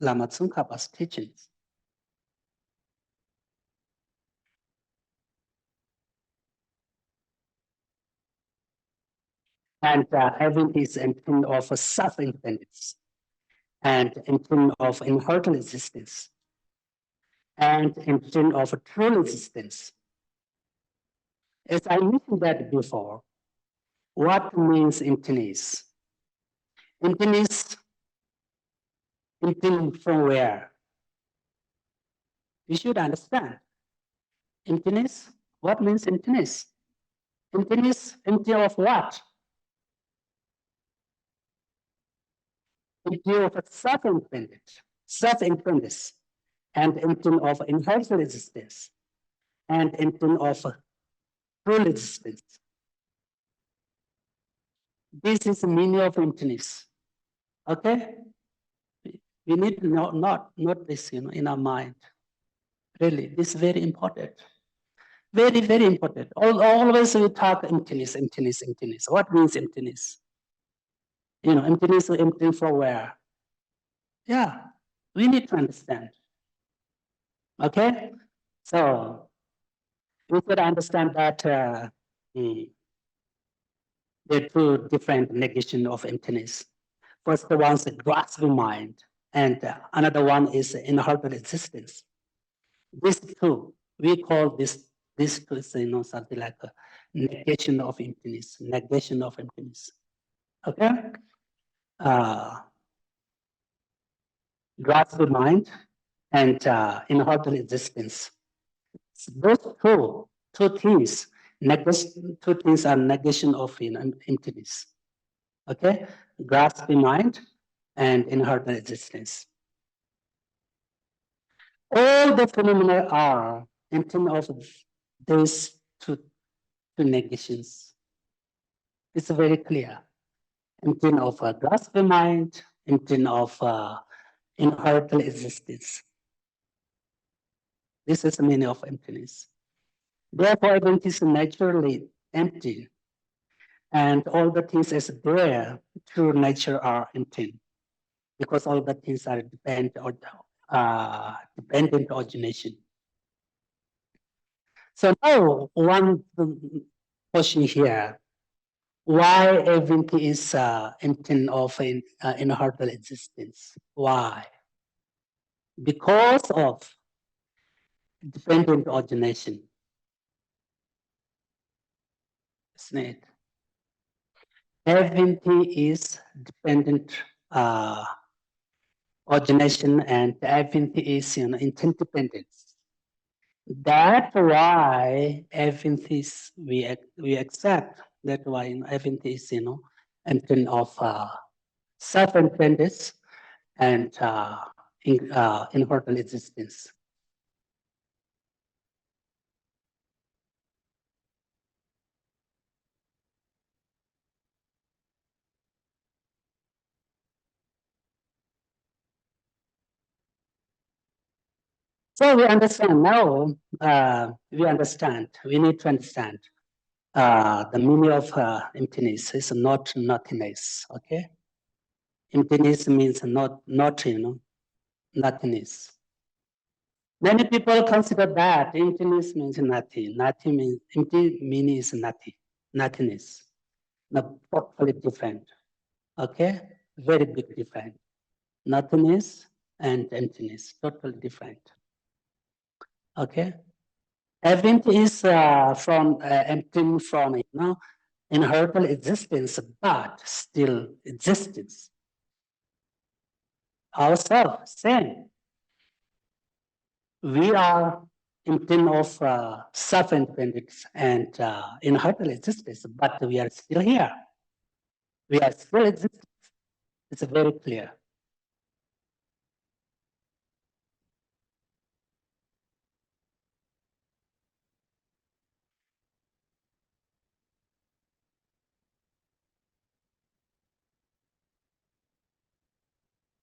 Lama Tsongkhapa's teachings. And everything is empty of self-independence, and empty of inherent existence, and empty of true existence. As I mentioned that before, what means emptiness? Emptiness, empty from where? We should understand. Emptiness, what means emptiness? Emptiness, empty of what? Empty of self-independence, and empty of inherent existence, and empty of true existence. This is the meaning of emptiness. Okay? We need to not this in our mind. Really, this is very important. Very, very important. Always we talk emptiness. What means emptiness? Emptiness, empty from where? Yeah, we need to understand. Okay? So we could understand that there are two different negation of emptiness. First, the one is the grasping mind, and another one is inherent existence. These two, we call this two is something like a negation of emptiness. Okay? Grasping mind and inherent existence. Those two things, two things are negation of emptiness. Okay? Grasping mind and inherent existence. All the phenomena are empty of these two negations. It's very clear. empty of a grasping mind, empty of inherent existence. This is the meaning of emptiness. Therefore, everything is naturally empty, and all the things is there through nature are empty, because all the things are dependent origination. So now one question here: why everything is empty of inherent existence? Why? Because of dependent origination. Isn't it? Everything is dependent origination, and everything is interdependence. That's why everything is we accept. That's why everything is empty of self-independence and inherent existence. So we understand now. We understand. We need to understand the meaning of emptiness is not nothingness. Okay, emptiness means not nothingness. Many people consider that emptiness means nothing. Nothing means empty meaning is nothing, nothingness. No, totally different. Okay, very big difference. Nothingness and emptiness, totally different. Okay, everything is from empty from inherent existence, but still existence. Ourselves, same. We are empty of self-independence and inherent existence, but we are still here. We are still existing. It's very clear.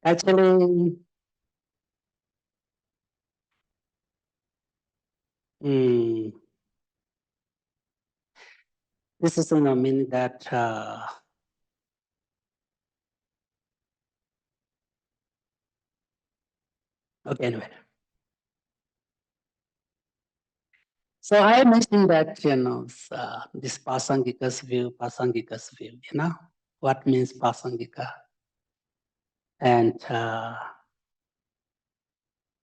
Actually, this is mean that okay, anyway. So I mentioned that this Pasangika's view, what means Pasangika, and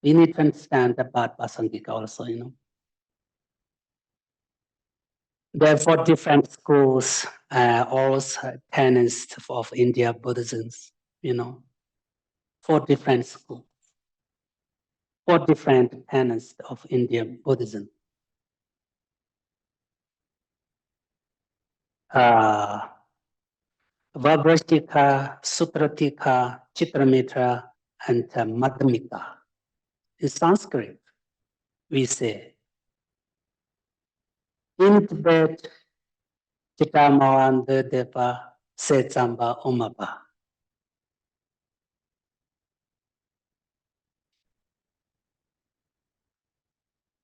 we need to understand about Pasangika also, Therefore, different schools, all tenets of India Buddhism, 4 different schools, 4 different tenets of Indian Buddhism. Vajrashtika, Sutratika, Chitramitra, and Madhyamika. In Sanskrit, we say, in Tibet, Chitamawan Deva Setsamba Omapa.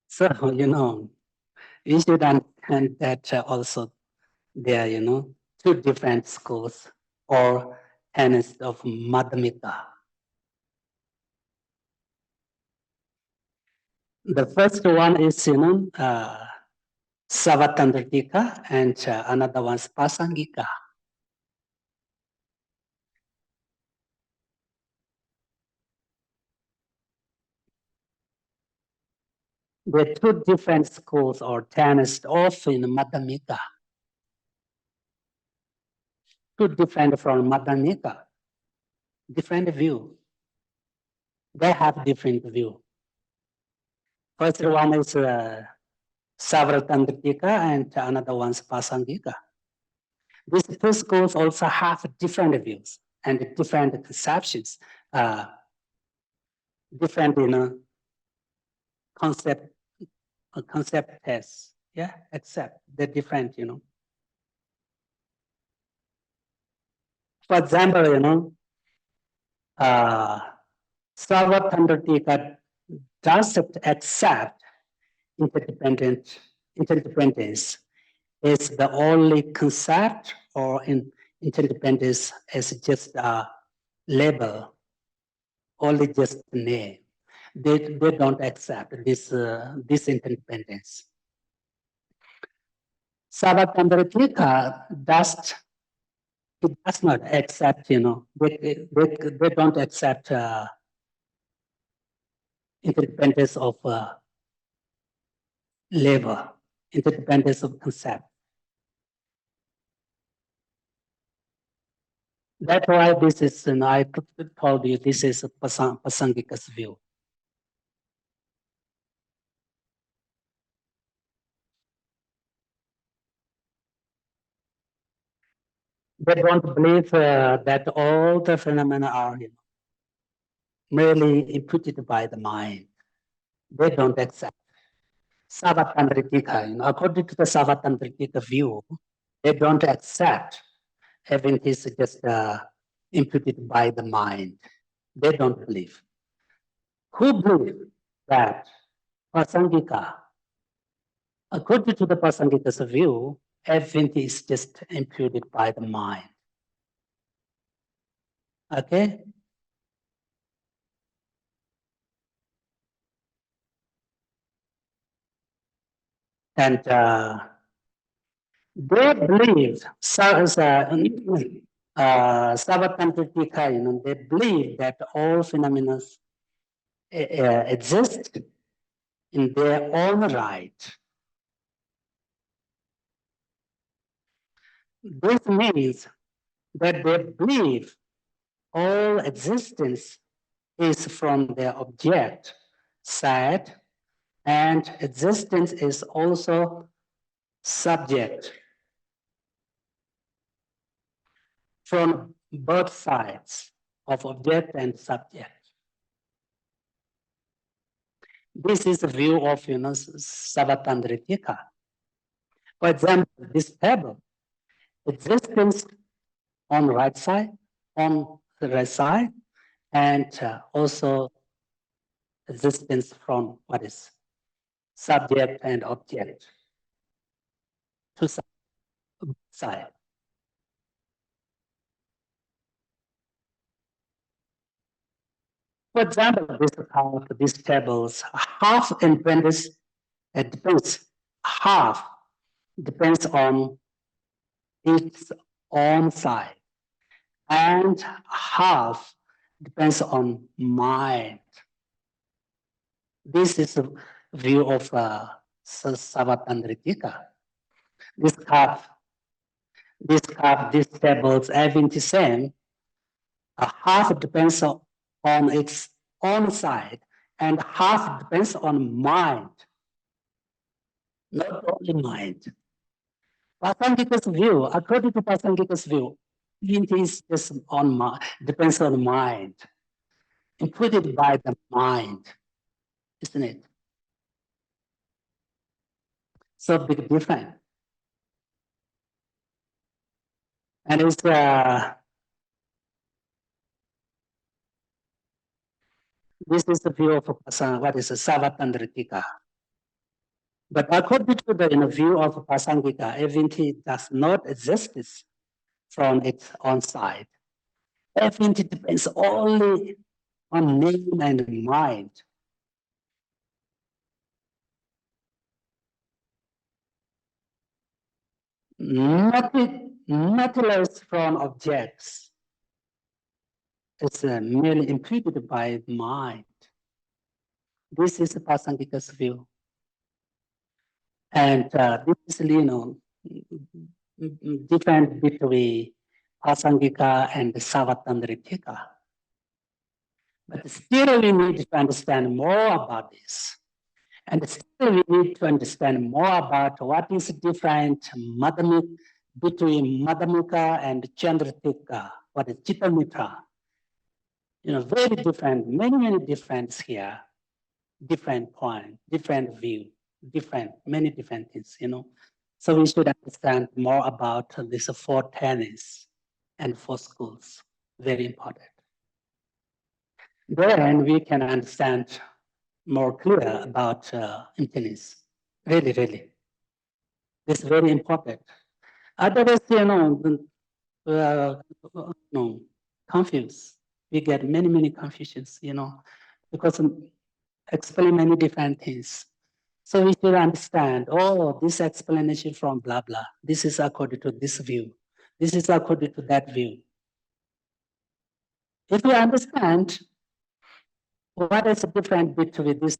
So, we should understand that also there are, 2 different schools or tenets of Madhyamika. The first one is, Savatandrika, and another one's Pasangika. There are 2 different schools or tenets of Madhyamika. 2 different from Madhyamika. Different view. They have different view. First one is Savatandrika, and another one's Pasangika. These 2 schools also have different views and different conceptions, different, concept tests. Yeah, except they're different, For example, Sarvatandritika doesn't accept interdependence is the only concept, or interdependence is just a label, only just a name. They don't accept this interdependence. Sarvatandritika does not accept, they don't accept interdependence of labor, interdependence of concept. That's why this is, I told you, this is a Pasangika's view. They don't believe that all the phenomena are merely imputed by the mind. They don't accept. Savatandritika, according to the Savatandritika view, they don't accept everything is just imputed by the mind. They don't believe. Who believe that Pasangika, according to the Pasangika's view, everything is just imputed by the mind. Okay? And they believe, Savatantritika, they believe that all phenomena exist in their own right. This means that they believe all existence is from their object side, and existence is also subject from both sides of object and subject. This is the view of Savatandritika. For example, this table, existence on the right side, and also existence from what is subject and object to side. For example, these tables, half independence, it depends, half depends on its own side, and half depends on mind. This is the view of Savatandritika. These tables, having the same, half depends on its own side, and half depends on mind. Not only mind. Pasangika's view, according to Pasangika's view, it is just depends on mind, included by the mind, isn't it? So big difference. And it's this is the view of what is Savatandritika. But according to the view of Pasangika, everything does not exist from its own side. Everything depends only on name and mind. Nothing less from objects. It's merely imputed by mind. This is Pasangika's view. And this is, different between Pasangika and Savatandritika. But still we need to understand more about this. And still we need to understand more about what is different between Madhyamika and Chandratika, what is Chittamitra. Very different, many differences here, different point, different view, many different things, So we should understand more about these four tenets and for schools. Very important. Then we can understand more clear about emptiness. Really, really. This is very important. Otherwise, no, confused. We get many confusions, because explain many different things. So we should understand, this explanation from blah, blah. This is according to this view. This is according to that view. If you understand what is the difference between this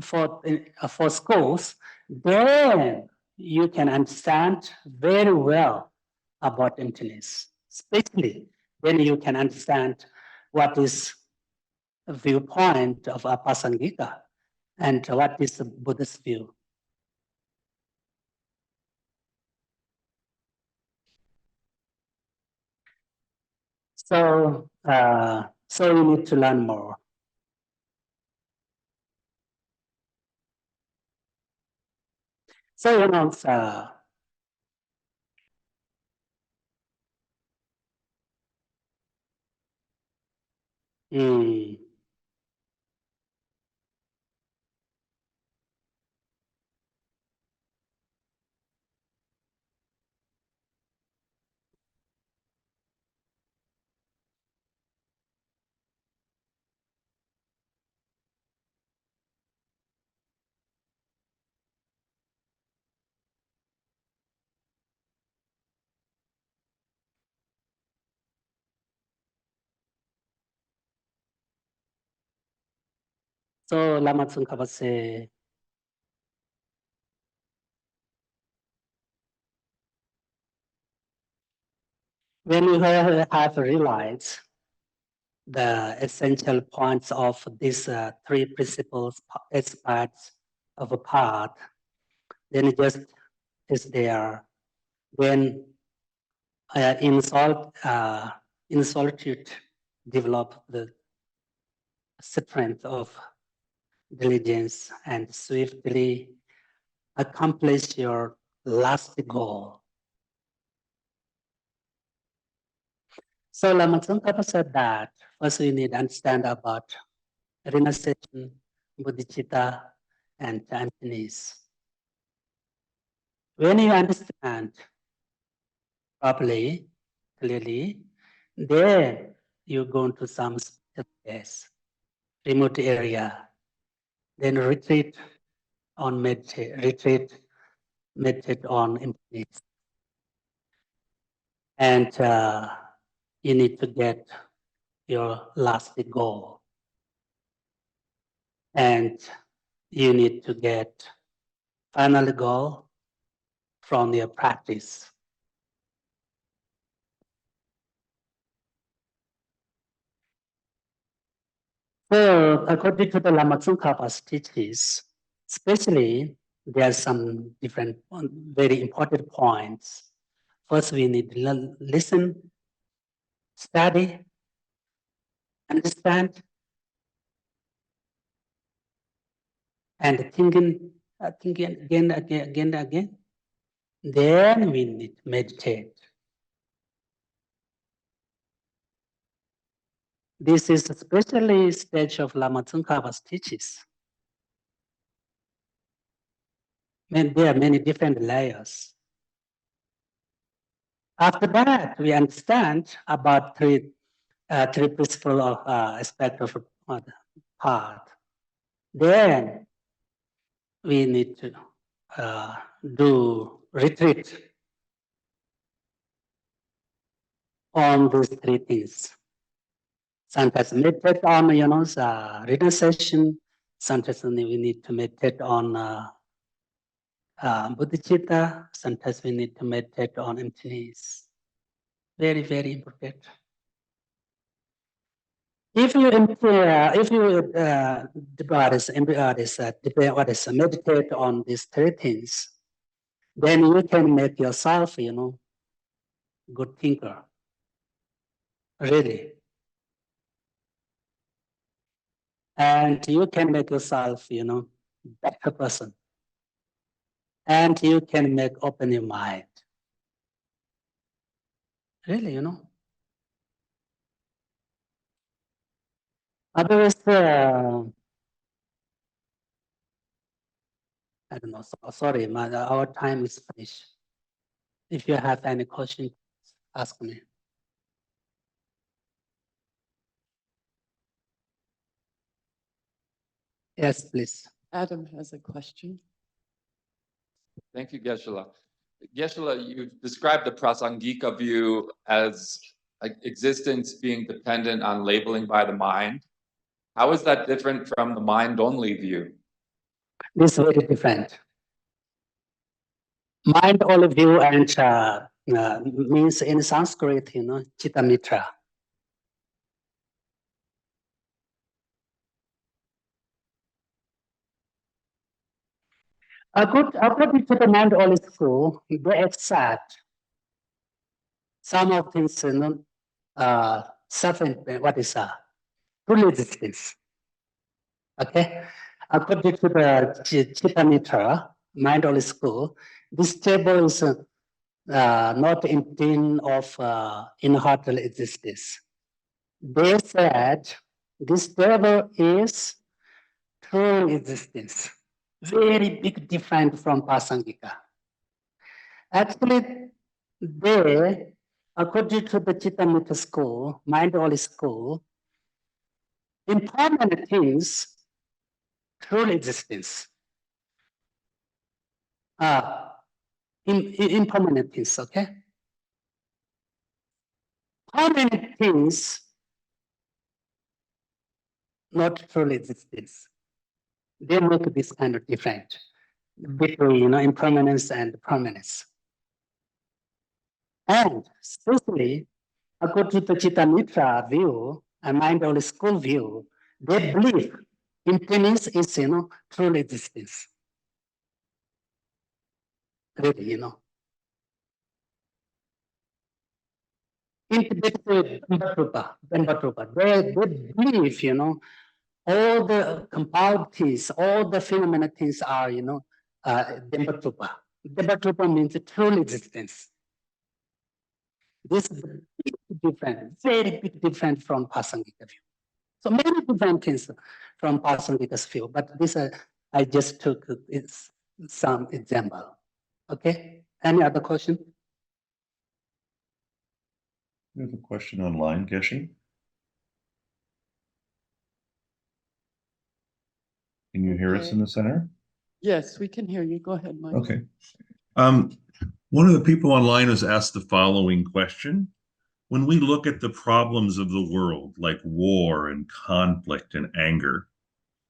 for schools, then you can understand very well about emptiness. Especially then you can understand what is a viewpoint of Apasangika and what is the Buddhist view. So you need to learn more. So so Lama Tsongkhapa say, when you have realized the essential points of these three principles, aspects of a path, then it just is there. When in solitude, develop the strength of diligence and swiftly accomplish your last goal. So Lama Tsongkhapa said that first we need to understand about renunciation, bodhicitta, and emptiness. When you understand properly, clearly, then you go into some special place, remote area, then retreat on meditate on emptiness. And you need to get your last goal. And you need to get final goal from your practice. So according to the Lama Tsongkhapa's teachings, especially there are some different, very important points. First, we need to listen, study, understand, and thinking again. Then we need to meditate. This is especially stage of Lama Tsongkhapa's teachings. There are many different layers. After that, we understand about three principles of aspect of path. Then we need to do retreat on these three things. Sometimes meditate on, renunciation. Sometimes we need to meditate on bodhicitta. Sometimes we need to meditate on emptiness. Very, very important. If you meditate on these three things, then you can make yourself, good thinker. Really. And you can make yourself, better person. And you can make open your mind. Really, Others, I don't know. Sorry, our time is finished. If you have any question, ask me. Yes, please. Adam has a question. Thank you, Geshe. Geshe, you described the prasangika view as existence being dependent on labeling by the mind. How is that different from the mind-only view? This is very different. Mind only view and means in Sanskrit, chitta mitra. According to the mind only school, they accept some of things, suffering, what is true existence. Okay? According to the Chitta Mitra, mind only school, this table is not emptying of inheritable existence. They said this table is true existence, very big different from Prasangika. Actually, they, according to the Chitta Mitra school, mind only school, impermanent things, true existence. Impermanent things, okay? Permanent things, not true existence. They make this kind of difference between impermanence and permanence. And especially, according to the Chitta Mitra view and mind only school view, they believe emptiness is true existence. Really, In Tibetan, they believe, all the compound things, all the phenomena things are, Dhammatrupa. Dhammatrupa means true existence. This is big different, very big different from Prasangika view. So many different things from Prasangika's view, but this I just took some example. Okay, any other question? We have a question online, Geshe. Can you hear us in the center? Yes, we can hear you. Go ahead, Mike. Okay. One of the people online has asked the following question. When we look at the problems of the world, like war and conflict and anger,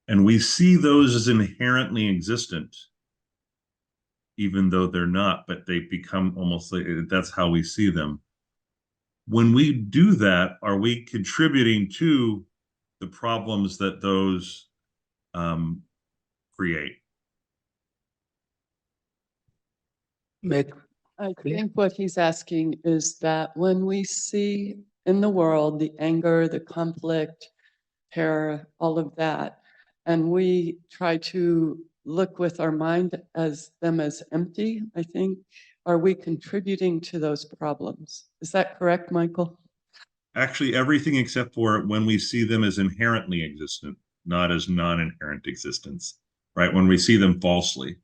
and we see those as inherently existent, even though they're not, but they become almost like that's how we see them. When we do that, are we contributing to the problems that those create? I think what he's asking is that when we see in the world the anger, the conflict, terror, all of that, and we try to look with our mind as them as empty, I think, are we contributing to those problems? Is that correct, Michael? Actually, everything except for when we see them as inherently existent, not as non-inherent existence, right? When we see them falsely.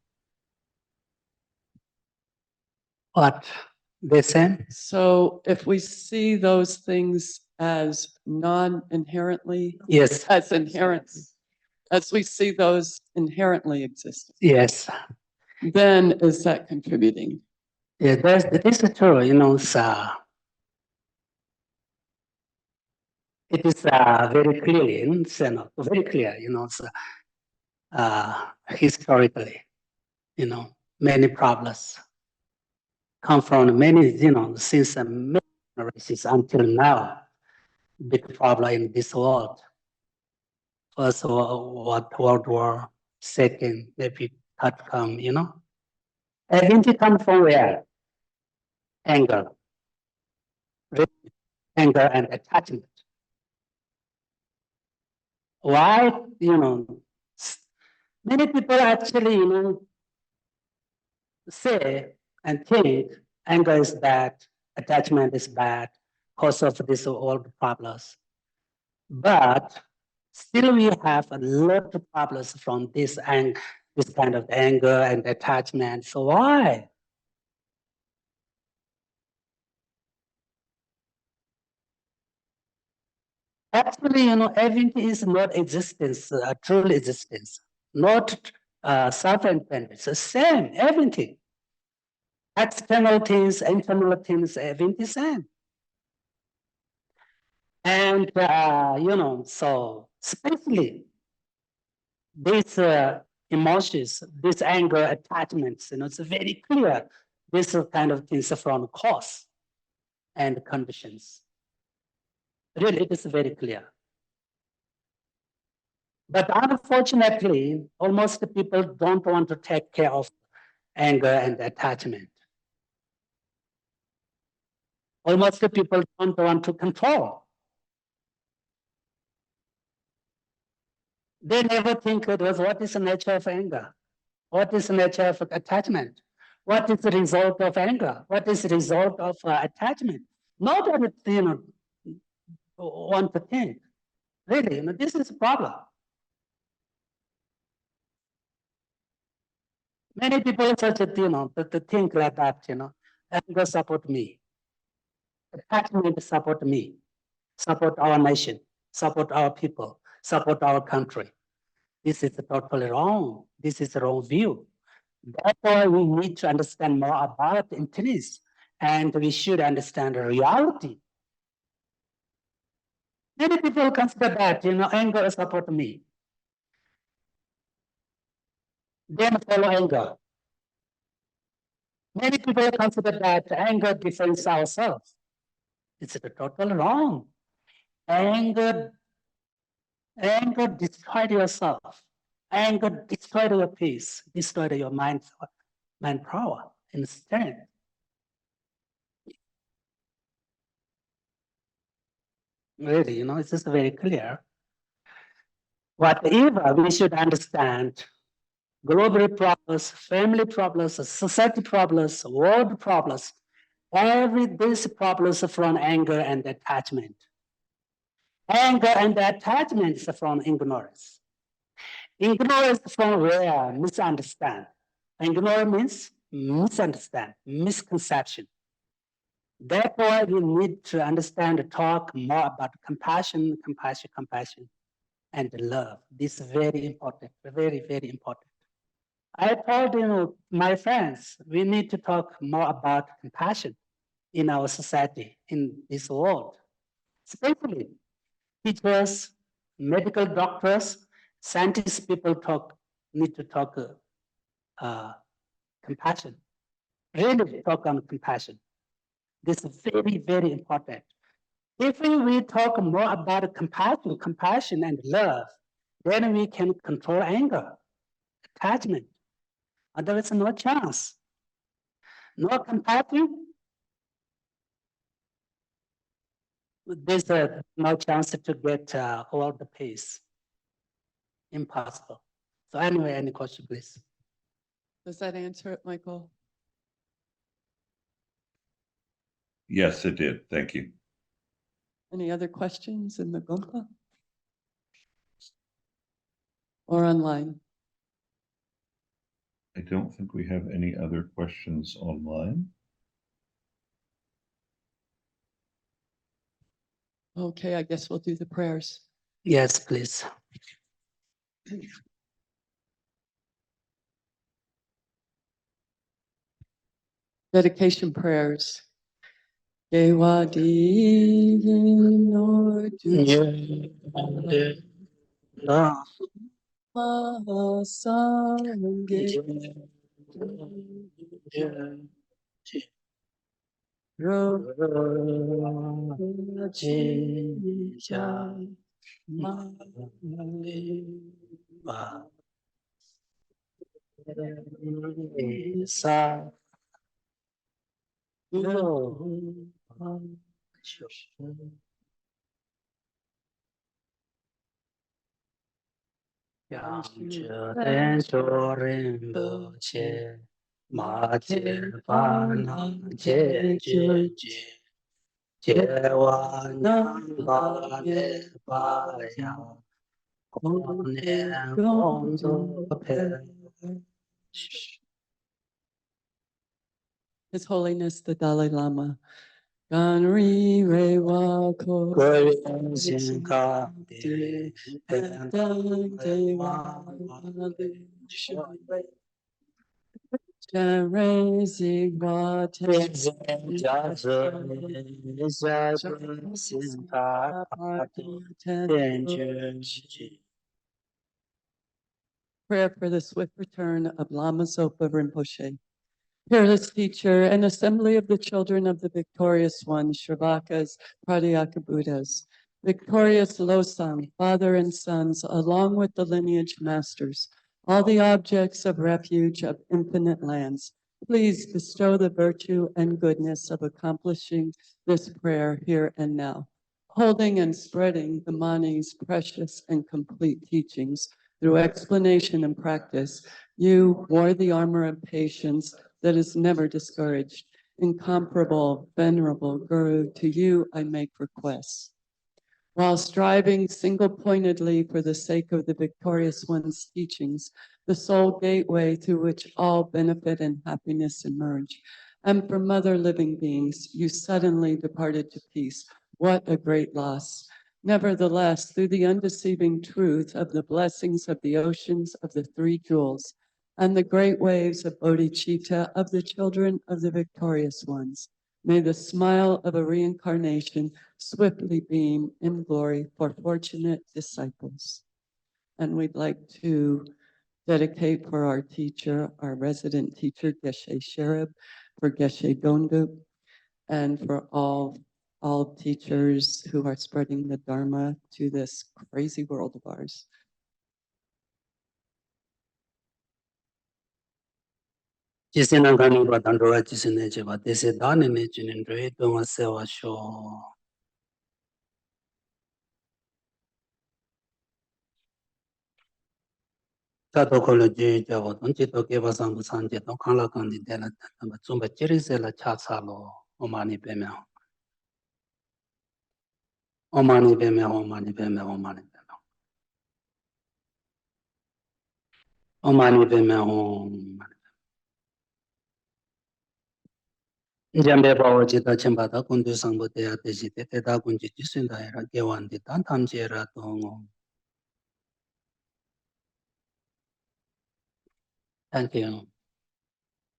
What they say? So if we see those things as non-inherently, Yes. as inherent, as we see those inherently existing, Yes. then is that contributing? Yeah, this is true. It is very clearly, very clear. Historically, many problems come from many, since many generations until now. Big problem in this world. First World War, second, maybe third come, And it comes from where? Anger. Anger and attachment. Why, many people actually, say and think anger is bad, attachment is bad, cause of this all problems. But Still, we have a lot of problems from this kind of anger and attachment. So why? Actually, everything is not existence, true existence, not self-independence. It's the same, everything. External things, internal things, everything is the same. And, so especially these emotions, these anger attachments, it's very clear. This kind of things from cause and conditions. Really, it is very clear. But unfortunately, almost people don't want to take care of anger and attachment. Almost people don't want to control. They never think it was what is the nature of anger? What is the nature of attachment? What is the result of anger? What is the result of attachment? Nobody, want to think. Really, this is a problem. Many people such to think like that, anger support me. Attachment support me, support our nation, support our people, support our country. This is totally wrong. This is the wrong view. Therefore, we need to understand more about emptiness, and we should understand the reality. Many people consider that, anger support me. Then follow anger. Many people consider that anger defends ourselves. It's totally wrong. Anger destroyed yourself. Anger destroyed your peace, destroyed your mind power and strength. Really, it's just very clear. Whatever we should understand, global problems, family problems, society problems, world problems, these problems are from anger and attachment. Anger and attachment is from ignorance. Ignorance from where? Misunderstand. Ignorance means misunderstand, misconception. Therefore, we need to understand, talk more about compassion, and love. This is very important, very, very important. I told my friends, we need to talk more about compassion in our society, in this world, especially teachers, medical doctors, scientists, people need to talk compassion, really talk on compassion. This is very, very important. If we talk more about compassion and love, then we can control anger, attachment. Otherwise, no chance. No compassion, there's no chance to get all the peace. Impossible. So anyway, any question, please? Does that answer it, Michael? Yes, it did. Thank you. Any other questions in the Gompa? Or online? I don't think we have any other questions online. Okay, I guess we'll do the prayers. Yes, please. Dedication prayers. Dewa Divin His Holiness the Dalai Lama. Ganri Rewa Ko Sinka De Dang Dewa Jare Zigwa Prayer for the swift return of Lama Zopa Rinpoche. Peerless teacher and assembly of the children of the victorious one, Shravakas, Pratyeka Buddhas, victorious Losang, father and sons, along with the lineage masters, all the objects of refuge of infinite lands, please bestow the virtue and goodness of accomplishing this prayer here and now, holding and spreading the Mani's precious and complete teachings through explanation and practice. You wore the armor of patience that is never discouraged. Incomparable, venerable Guru, to you I make requests. While striving single-pointedly for the sake of the victorious one's teachings, the sole gateway through which all benefit and happiness emerge, and for mother living beings, you suddenly departed to peace. What a great loss. Nevertheless, through the undeceiving truth of the blessings of the oceans of the three jewels, and the great waves of bodhicitta of the children of the victorious ones, may the smile of a reincarnation swiftly beam in glory for fortunate disciples. And we'd like to dedicate for our teacher, our resident teacher, Geshe Sherib, for Geshe Dhondup, and for all teachers who are spreading the Dharma to this crazy world of ours. Jisinangani Batandora Jisinejeva, they said Danine Jinindre, don't sewa show. Tatokology Java, don't you talk about some Sanje, don't Kala Kandi Della, but Zumba Cherisella Chatsalo, Omani Bemel. Omani Bemel, Omani Bemel, Omani Bemel. Omani Bemel, Jambe Bawa Jita Chambata Kundu Sambotea Tejite, Teta Kunji Jisindaira, Gewandi, Tantam Jera Tongo. Thank you.